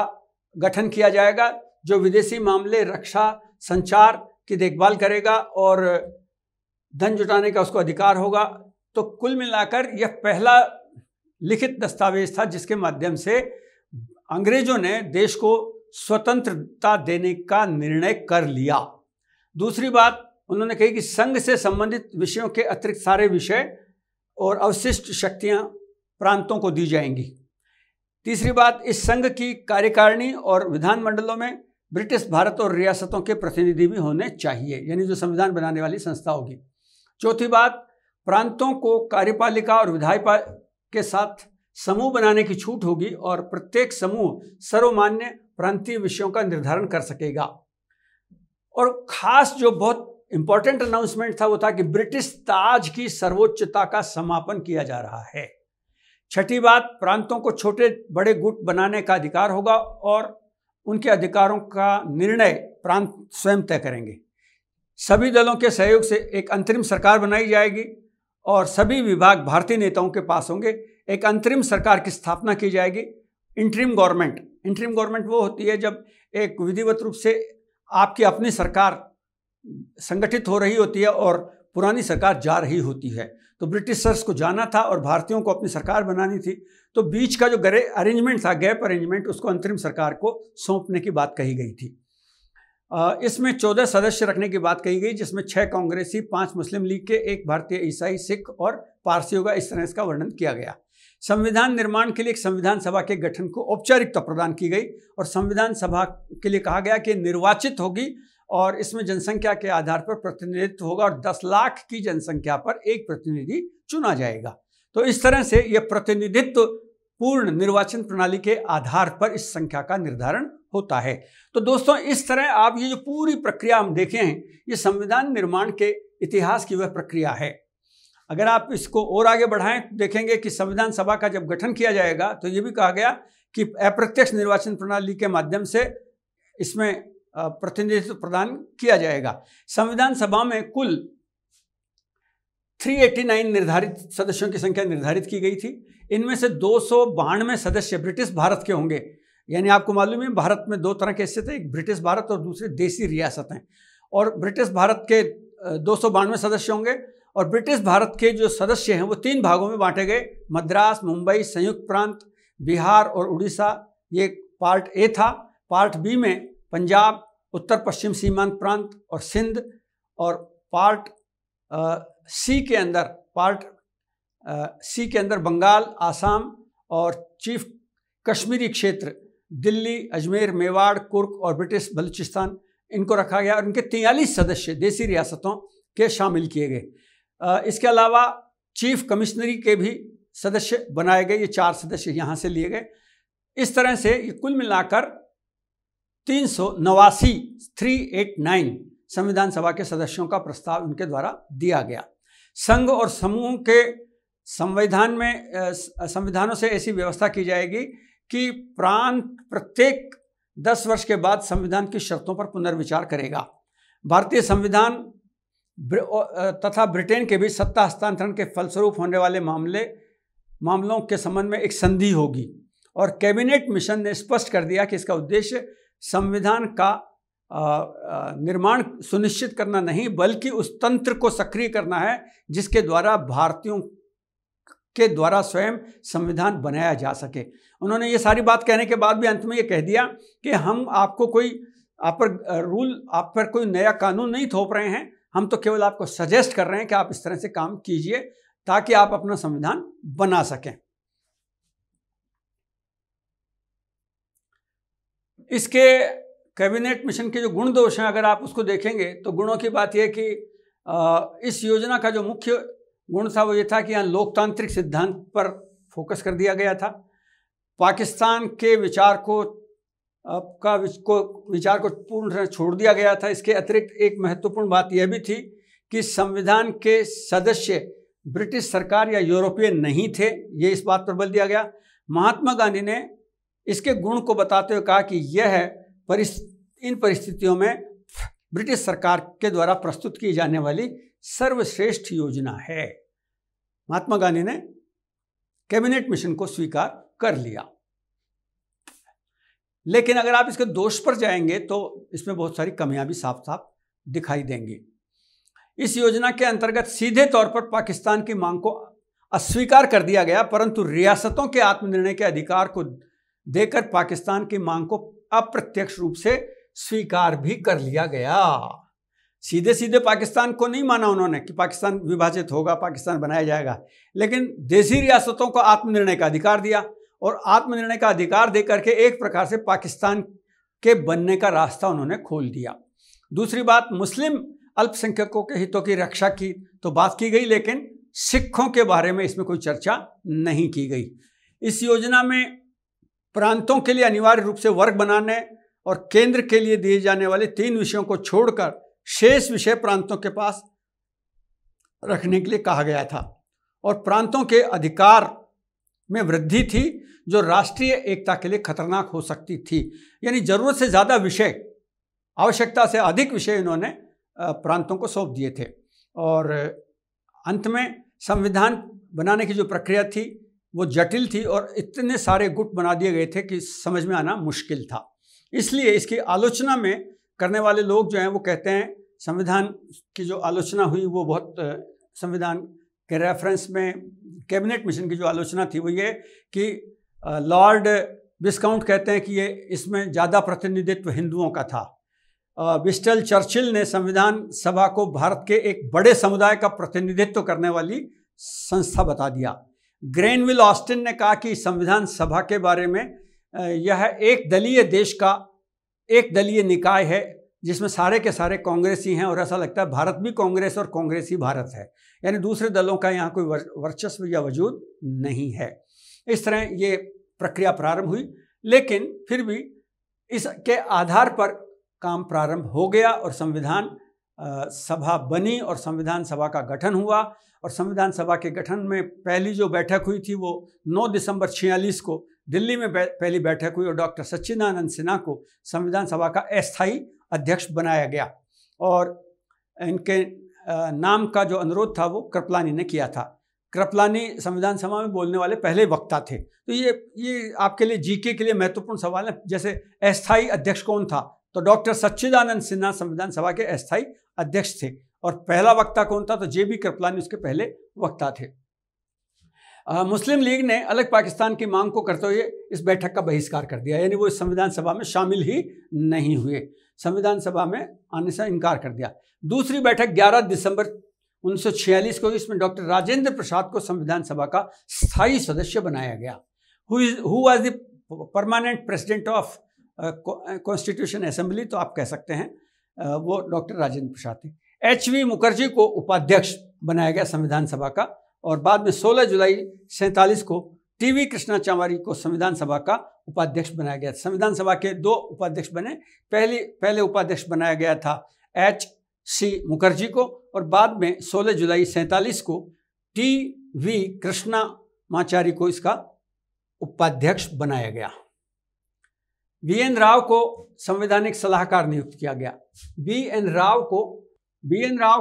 गठन किया जाएगा जो विदेशी मामले, रक्षा, संचार की देखभाल करेगा और धन जुटाने का उसको अधिकार होगा। तो कुल मिलाकर यह पहला लिखित दस्तावेज था जिसके माध्यम से अंग्रेजों ने देश को स्वतंत्रता देने का निर्णय कर लिया। दूसरी बात, उन्होंने कही कि संघ से संबंधित विषयों के अतिरिक्त सारे विषय और अवशिष्ट शक्तियां प्रांतों को दी जाएंगी। तीसरी बात, इस संघ की कार्यकारिणी और विधानमंडलों में ब्रिटिश भारत और रियासतों के प्रतिनिधि भी होने चाहिए, यानी जो संविधान बनाने वाली संस्था होगी। चौथी बात, प्रांतों को कार्यपालिका और विधायिका के साथ समूह बनाने की छूट होगी और प्रत्येक समूह सर्वमान्य प्रांतीय विषयों का निर्धारण कर सकेगा। और खास जो बहुत इंपॉर्टेंट अनाउंसमेंट था वो था कि ब्रिटिश ताज की सर्वोच्चता का समापन किया जा रहा है। छठी बात, प्रांतों को छोटे बड़े गुट बनाने का अधिकार होगा और उनके अधिकारों का निर्णय प्रांत स्वयं तय करेंगे। सभी दलों के सहयोग से एक अंतरिम सरकार बनाई जाएगी और सभी विभाग भारतीय नेताओं के पास होंगे। एक अंतरिम सरकार की स्थापना की जाएगी। इंटरिम गवर्नमेंट वो होती है जब एक विधिवत रूप से आपकी अपनी सरकार संगठित हो रही होती है और पुरानी सरकार जा रही होती है। तो ब्रिटिशर्स को जाना था और भारतीयों को अपनी सरकार बनानी थी, तो बीच का जो अरेंजमेंट था, गैप अरेंजमेंट, उसको अंतरिम सरकार को सौंपने की बात कही गई थी। इसमें 14 सदस्य रखने की बात कही गई, जिसमें 6 कांग्रेसी, 5 मुस्लिम लीग के, 1 भारतीय, ईसाई, सिख और पारसी होगा। इस तरह इसका वर्णन किया गया। संविधान निर्माण के लिए एक संविधान सभा के गठन को औपचारिकता प्रदान की गई और संविधान सभा के लिए कहा गया कि निर्वाचित होगी और इसमें जनसंख्या के आधार पर प्रतिनिधित्व होगा और 10 लाख की जनसंख्या पर एक प्रतिनिधि चुना जाएगा। तो इस तरह से यह प्रतिनिधित्व पूर्ण निर्वाचन प्रणाली के आधार पर इस संख्या का निर्धारण होता है। तो दोस्तों, इस तरह आप ये जो पूरी प्रक्रिया हम देखे हैं, ये संविधान निर्माण के इतिहास की वह प्रक्रिया है। अगर आप इसको और आगे बढ़ाएं, देखेंगे कि संविधान सभा का जब गठन किया जाएगा तो ये भी कहा गया कि अप्रत्यक्ष निर्वाचन प्रणाली के माध्यम से इसमें प्रतिनिधित्व प्रदान किया जाएगा। संविधान सभा में कुल 389 निर्धारित सदस्यों की संख्या निर्धारित की गई थी। इनमें से 292 सदस्य ब्रिटिश भारत के होंगे। यानी आपको मालूम है, भारत में 2 तरह के हिस्से थे, एक ब्रिटिश भारत और दूसरे देसी रियासतें। और ब्रिटिश भारत के 292 सदस्य होंगे और ब्रिटिश भारत के जो सदस्य हैं वो 3 भागों में बांटे गए। मद्रास, मुंबई, संयुक्त प्रांत, बिहार और उड़ीसा, ये पार्ट ए था। पार्ट बी में पंजाब, उत्तर पश्चिम सीमांत प्रांत और सिंध, और पार्ट सी के अंदर बंगाल, आसाम और चीफ कश्मीरी क्षेत्र, दिल्ली, अजमेर, मेवाड़, कुर्ग और ब्रिटिश बलूचिस्तान, इनको रखा गया और इनके 43 सदस्य देसी रियासतों के शामिल किए गए। इसके अलावा चीफ कमिश्नरी के भी सदस्य बनाए गए, ये 4 सदस्य यहाँ से लिए गए। इस तरह से ये कुल मिलाकर 389 संविधान सभा के सदस्यों का प्रस्ताव उनके द्वारा दिया गया। संघ और समूह के संविधानों से ऐसी व्यवस्था की जाएगी कि प्रांत प्रत्येक 10 वर्ष के बाद संविधान की शर्तों पर पुनर्विचार करेगा। भारतीय संविधान तथा ब्रिटेन के बीच सत्ता हस्तांतरण के फलस्वरूप होने वाले मामलों के संबंध में एक संधि होगी और कैबिनेट मिशन ने स्पष्ट कर दिया कि इसका उद्देश्य संविधान का निर्माण सुनिश्चित करना नहीं, बल्कि उस तंत्र को सक्रिय करना है जिसके द्वारा भारतीयों के द्वारा स्वयं संविधान बनाया जा सके। उन्होंने ये सारी बात कहने के बाद भी अंत में ये कह दिया कि हम आपको आप पर कोई नया कानून नहीं थोप रहे हैं, हम तो केवल आपको सजेस्ट कर रहे हैं कि आप इस तरह से काम कीजिए ताकि आप अपना संविधान बना सकें। इसके कैबिनेट मिशन के जो गुण दोष हैं, अगर आप उसको देखेंगे तो गुणों की बात यह कि इस योजना का जो मुख्य गुण था वो ये था कि यहाँ लोकतांत्रिक सिद्धांत पर फोकस कर दिया गया था। पाकिस्तान के विचार को पूर्ण तरह छोड़ दिया गया था। इसके अतिरिक्त एक महत्वपूर्ण बात यह भी थी कि संविधान के सदस्य ब्रिटिश सरकार या यूरोपियन नहीं थे, ये इस बात पर बल दिया गया। महात्मा गांधी ने इसके गुण को बताते हुए कहा कि यह इन परिस्थितियों में ब्रिटिश सरकार के द्वारा प्रस्तुत की जाने वाली सर्वश्रेष्ठ योजना है। महात्मा गांधी ने कैबिनेट मिशन को स्वीकार कर लिया। लेकिन अगर आप इसके दोष पर जाएंगे तो इसमें बहुत सारी कमियां भी साफ साफ दिखाई देंगी। इस योजना के अंतर्गत सीधे तौर पर पाकिस्तान की मांग को अस्वीकार कर दिया गया, परंतु रियासतों के आत्मनिर्णय के अधिकार को देकर पाकिस्तान की मांग को अप्रत्यक्ष रूप से स्वीकार भी कर लिया गया। सीधे सीधे पाकिस्तान को नहीं माना उन्होंने कि पाकिस्तान विभाजित होगा, पाकिस्तान बनाया जाएगा, लेकिन देशी रियासतों को आत्मनिर्णय का अधिकार दिया और आत्मनिर्णय का अधिकार देकर के एक प्रकार से पाकिस्तान के बनने का रास्ता उन्होंने खोल दिया। दूसरी बात, मुस्लिम अल्पसंख्यकों के हितों की रक्षा की तो बात की गई, लेकिन सिखों के बारे में इसमें कोई चर्चा नहीं की गई। इस योजना में प्रांतों के लिए अनिवार्य रूप से वर्ग बनाने और केंद्र के लिए दिए जाने वाले 3 विषयों को छोड़कर शेष विषय प्रांतों के पास रखने के लिए कहा गया था और प्रांतों के अधिकार में वृद्धि थी जो राष्ट्रीय एकता के लिए खतरनाक हो सकती थी। यानी जरूरत से ज़्यादा विषय, आवश्यकता से अधिक विषय इन्होंने प्रांतों को सौंप दिए थे और अंत में संविधान बनाने की जो प्रक्रिया थी वो जटिल थी और इतने सारे गुट बना दिए गए थे कि समझ में आना मुश्किल था। इसलिए इसकी आलोचना में करने वाले लोग जो हैं वो कहते हैं संविधान की जो आलोचना हुई वो बहुत संविधान के रेफरेंस में कैबिनेट मिशन की जो आलोचना थी वो ये कि लॉर्ड विस्काउंट कहते हैं कि ये इसमें ज़्यादा प्रतिनिधित्व हिंदुओं का था। विस्टन चर्चिल ने संविधान सभा को भारत के एक बड़े समुदाय का प्रतिनिधित्व करने वाली संस्था बता दिया। ग्रेनविल ऑस्टिन ने कहा कि संविधान सभा के बारे में यह एक दलीय देश का एक दलीय निकाय है जिसमें सारे के सारे कांग्रेसी हैं और ऐसा लगता है भारत भी कांग्रेस और कांग्रेस ही भारत है, यानी दूसरे दलों का यहाँ कोई वर्चस्व या वजूद नहीं है। इस तरह ये प्रक्रिया प्रारंभ हुई, लेकिन फिर भी इसके आधार पर काम प्रारंभ हो गया और संविधान सभा बनी और संविधान सभा का गठन हुआ। और संविधान सभा के गठन में पहली जो बैठक हुई थी वो 9 दिसंबर 46 को दिल्ली में पहली बैठक हुई और डॉक्टर सच्चिदानंद सिन्हा को संविधान सभा का अस्थायी अध्यक्ष बनाया गया और इनके नाम का जो अनुरोध था वो कृपलानी ने किया था। कृपलानी संविधान सभा में बोलने वाले पहले वक्ता थे। तो ये आपके लिए जीके के लिए महत्वपूर्ण सवाल है। जैसे अस्थायी अध्यक्ष कौन था, तो डॉक्टर सच्चिदानंद सिन्हा संविधान सभा के अस्थायी अध्यक्ष थे और पहला वक्ता कौन था, तो जेबी कृपलानी उसके पहले वक्ता थे। मुस्लिम लीग ने अलग पाकिस्तान की मांग को करते हुए इस बैठक का बहिष्कार कर दिया, यानी वो इस संविधान सभा में शामिल ही नहीं हुए, संविधान सभा में आने से इनकार कर दिया। दूसरी बैठक 11 दिसंबर 1946 को, इसमें डॉक्टर राजेंद्र प्रसाद को संविधान सभा का स्थायी सदस्य बनाया गया। Who was the permanent president of constitution assembly, तो आप कह सकते हैं वो डॉक्टर राजेंद्र प्रसाद थे। HV मुखर्जी को उपाध्यक्ष बनाया गया संविधान सभा का और बाद में 16 जुलाई 47 को TV कृष्णाचार्य को संविधान सभा का उपाध्यक्ष बनाया गया। संविधान सभा के 2 उपाध्यक्ष बने। पहले उपाध्यक्ष बनाया गया था HC मुखर्जी को और बाद में 16 जुलाई 47 को TV कृष्णाचार्य को इसका उपाध्यक्ष बनाया गया। VN राव को संवैधानिक सलाहकार नियुक्त किया गया। VN राव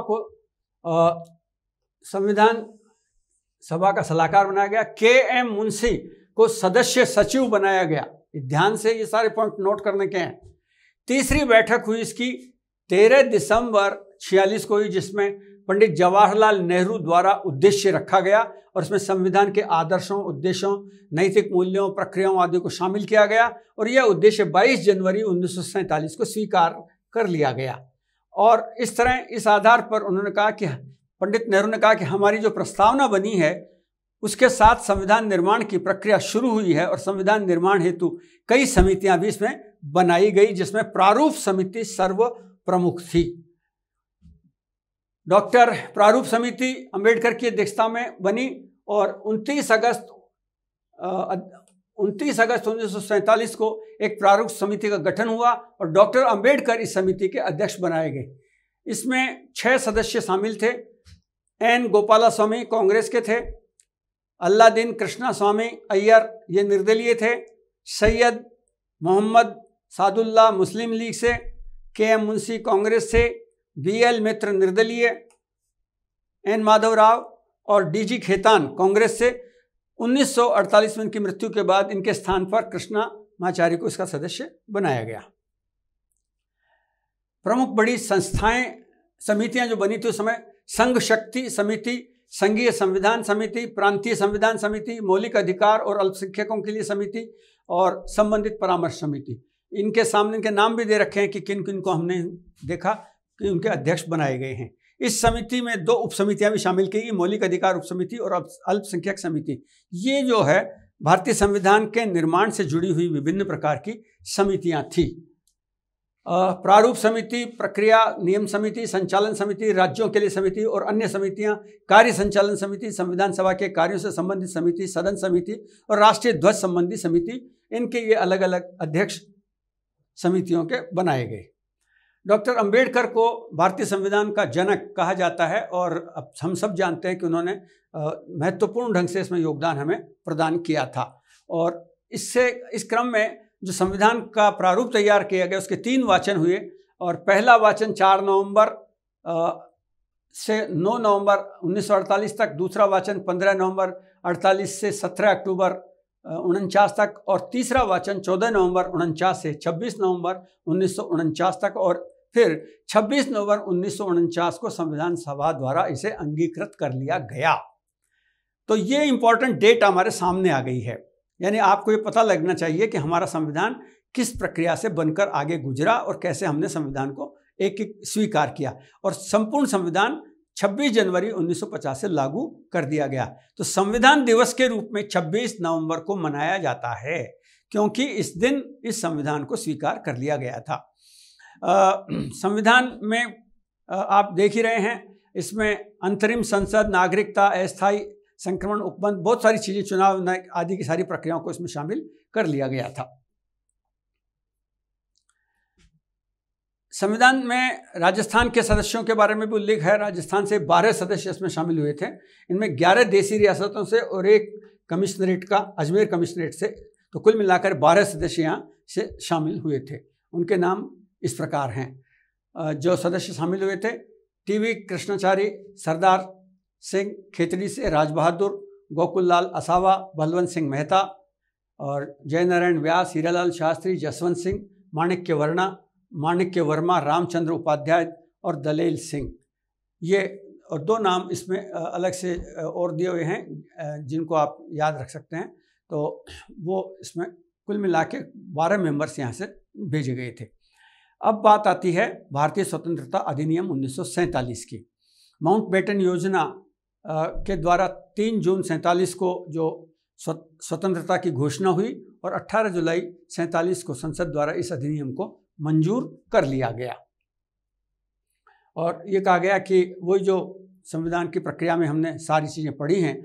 को संविधान सभा का सलाहकार बनाया गया। KM मुंशी को सदस्य सचिव बनाया गया। ध्यान से ये सारे पॉइंट नोट करने के हैं। तीसरी बैठक हुई इसकी 13 दिसंबर 46 को हुई, जिसमें पंडित जवाहरलाल नेहरू द्वारा उद्देश्य रखा गया और इसमें संविधान के आदर्शों, उद्देश्यों, नैतिक मूल्यों, प्रक्रियाओं आदि को शामिल किया गया और यह उद्देश्य 22 जनवरी 1947 को स्वीकार कर लिया गया। और इस तरह इस आधार पर उन्होंने कहा कि पंडित नेहरू ने कहा कि हमारी जो प्रस्तावना बनी है उसके साथ संविधान निर्माण की प्रक्रिया शुरू हुई है और संविधान निर्माण हेतु कई समितियां भी इसमें बनाई गई, जिसमें प्रारूप समिति सर्व प्रमुख थी। डॉक्टर प्रारूप समिति अंबेडकर की अध्यक्षता में बनी और 29 अगस्त 1947 को एक प्रारूप समिति का गठन हुआ और डॉक्टर अंबेडकर इस समिति के अध्यक्ष बनाए गए। इसमें 6 सदस्य शामिल थे। N गोपालास्वामी कांग्रेस के थे, अल्लादीन कृष्णा स्वामी अय्यर ये निर्दलीय थे, सैयद मोहम्मद सादुल्ला मुस्लिम लीग से, KM मुंशी कांग्रेस से, BL मित्र निर्दलीय, N माधव राव और DG खेतान कांग्रेस से। 1948 में इनकी मृत्यु के बाद इनके स्थान पर कृष्णाचार्य को इसका सदस्य बनाया गया। प्रमुख बड़ी संस्थाएं, समितियां जो बनी थी उस समय संघ शक्ति समिति, संघीय संविधान समिति, प्रांतीय संविधान समिति, मौलिक अधिकार और अल्पसंख्यकों के लिए समिति और संबंधित परामर्श समिति। इनके सामने इनके नाम भी दे रखे हैं कि किन किन को हमने देखा कि उनके अध्यक्ष बनाए गए हैं। इस समिति में 2 उपसमितियां भी शामिल की गई, मौलिक अधिकार उपसमिति और अल्पसंख्यक समिति। ये जो है भारतीय संविधान के निर्माण से जुड़ी हुई विभिन्न प्रकार की समितियां थी। प्रारूप समिति, प्रक्रिया नियम समिति, संचालन समिति, राज्यों के लिए समिति और अन्य समितियां, कार्य संचालन समिति, संविधान सभा के कार्यों से संबंधित समिति, सदन समिति और राष्ट्रीय ध्वज संबंधी समिति, इनके ये अलग अलग अध्यक्ष समितियों के बनाए गए। डॉक्टर अंबेडकर को भारतीय संविधान का जनक कहा जाता है और अब हम सब जानते हैं कि उन्होंने महत्वपूर्ण ढंग से इसमें योगदान हमें प्रदान किया था। और इस क्रम में जो संविधान का प्रारूप तैयार किया गया उसके 3 वाचन हुए और पहला वाचन 4 नवंबर से 9 नवंबर 1948 तक, दूसरा वाचन 15 नवंबर 48 से 17 अक्टूबर 49 तक और तीसरा वाचन 14 नवंबर 49 से 26 नवंबर 1949 तक और फिर 26 नवंबर 1949 को संविधान सभा द्वारा इसे अंगीकृत कर लिया गया। तो ये इंपॉर्टेंट डेट हमारे सामने आ गई है, यानी आपको ये पता लगना चाहिए कि हमारा संविधान किस प्रक्रिया से बनकर आगे गुजरा और कैसे हमने संविधान को एक एक स्वीकार किया और संपूर्ण संविधान 26 जनवरी 1950 से लागू कर दिया गया। तो संविधान दिवस के रूप में 26 नवंबर को मनाया जाता है क्योंकि इस दिन इस संविधान को स्वीकार कर लिया गया था। संविधान में आप देख ही रहे हैं, इसमें अंतरिम संसद, नागरिकता, अस्थायी संक्रमण उपबंध, बहुत सारी चीज़ें, चुनाव आदि की सारी प्रक्रियाओं को इसमें शामिल कर लिया गया था। संविधान में राजस्थान के सदस्यों के बारे में भी उल्लेख है। राजस्थान से 12 सदस्य इसमें शामिल हुए थे। इनमें 11 देसी रियासतों से और एक कमिश्नरेट का, अजमेर कमिश्नरेट से, तो कुल मिलाकर 12 सदस्य यहाँ से शामिल हुए थे। उनके नाम इस प्रकार हैं। जो सदस्य शामिल हुए थे: टीवी कृष्णाचारी, सरदार सिंह खेतड़ी से राज बहादुर, गोकुल लाल असावा, बलवंत सिंह मेहता और जयनारायण व्यास, हीरालाल शास्त्री, जसवंत सिंह, माणिक्य वर्मा, रामचंद्र उपाध्याय और दलेल सिंह। ये और 2 नाम इसमें अलग से और दिए हुए हैं जिनको आप याद रख सकते हैं। तो वो इसमें कुल मिला के 12 मेंबर्स यहाँ से भेजे गए थे। अब बात आती है भारतीय स्वतंत्रता अधिनियम 1947 की। माउंटबेटन योजना के द्वारा 3 जून 47 को जो स्वतंत्रता की घोषणा हुई और 18 जुलाई 47 को संसद द्वारा इस अधिनियम को मंजूर कर लिया गया और ये कहा गया कि वही जो संविधान की प्रक्रिया में हमने सारी चीज़ें पढ़ी हैं,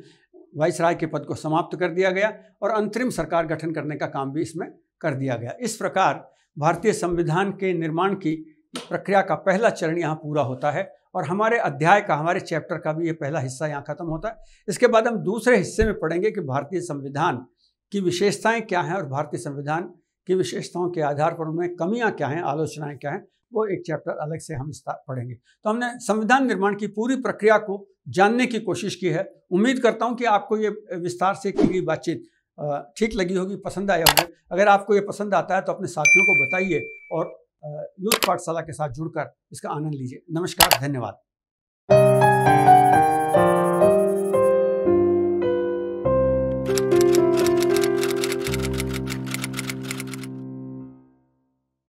वाइसराय के पद को समाप्त कर दिया गया और अंतरिम सरकार गठन करने का काम भी इसमें कर दिया गया। इस प्रकार भारतीय संविधान के निर्माण की प्रक्रिया का पहला चरण यहाँ पूरा होता है और हमारे अध्याय का, हमारे चैप्टर का भी ये पहला हिस्सा यहाँ खत्म होता है। इसके बाद हम दूसरे हिस्से में पढ़ेंगे कि भारतीय संविधान की विशेषताएं क्या हैं और भारतीय संविधान की विशेषताओं के आधार पर उनमें कमियां क्या हैं, आलोचनाएं क्या हैं, वो एक चैप्टर अलग से हम पढ़ेंगे। तो हमने संविधान निर्माण की पूरी प्रक्रिया को जानने की कोशिश की है। उम्मीद करता हूं कि आपको ये विस्तार से की गई बातचीत ठीक लगी होगी, पसंद आया होगा। अगर आपको ये पसंद आता है तो अपने साथियों को बताइए और यूथ पाठशाला के साथ जुड़कर इसका आनंद लीजिए। नमस्कार, धन्यवाद।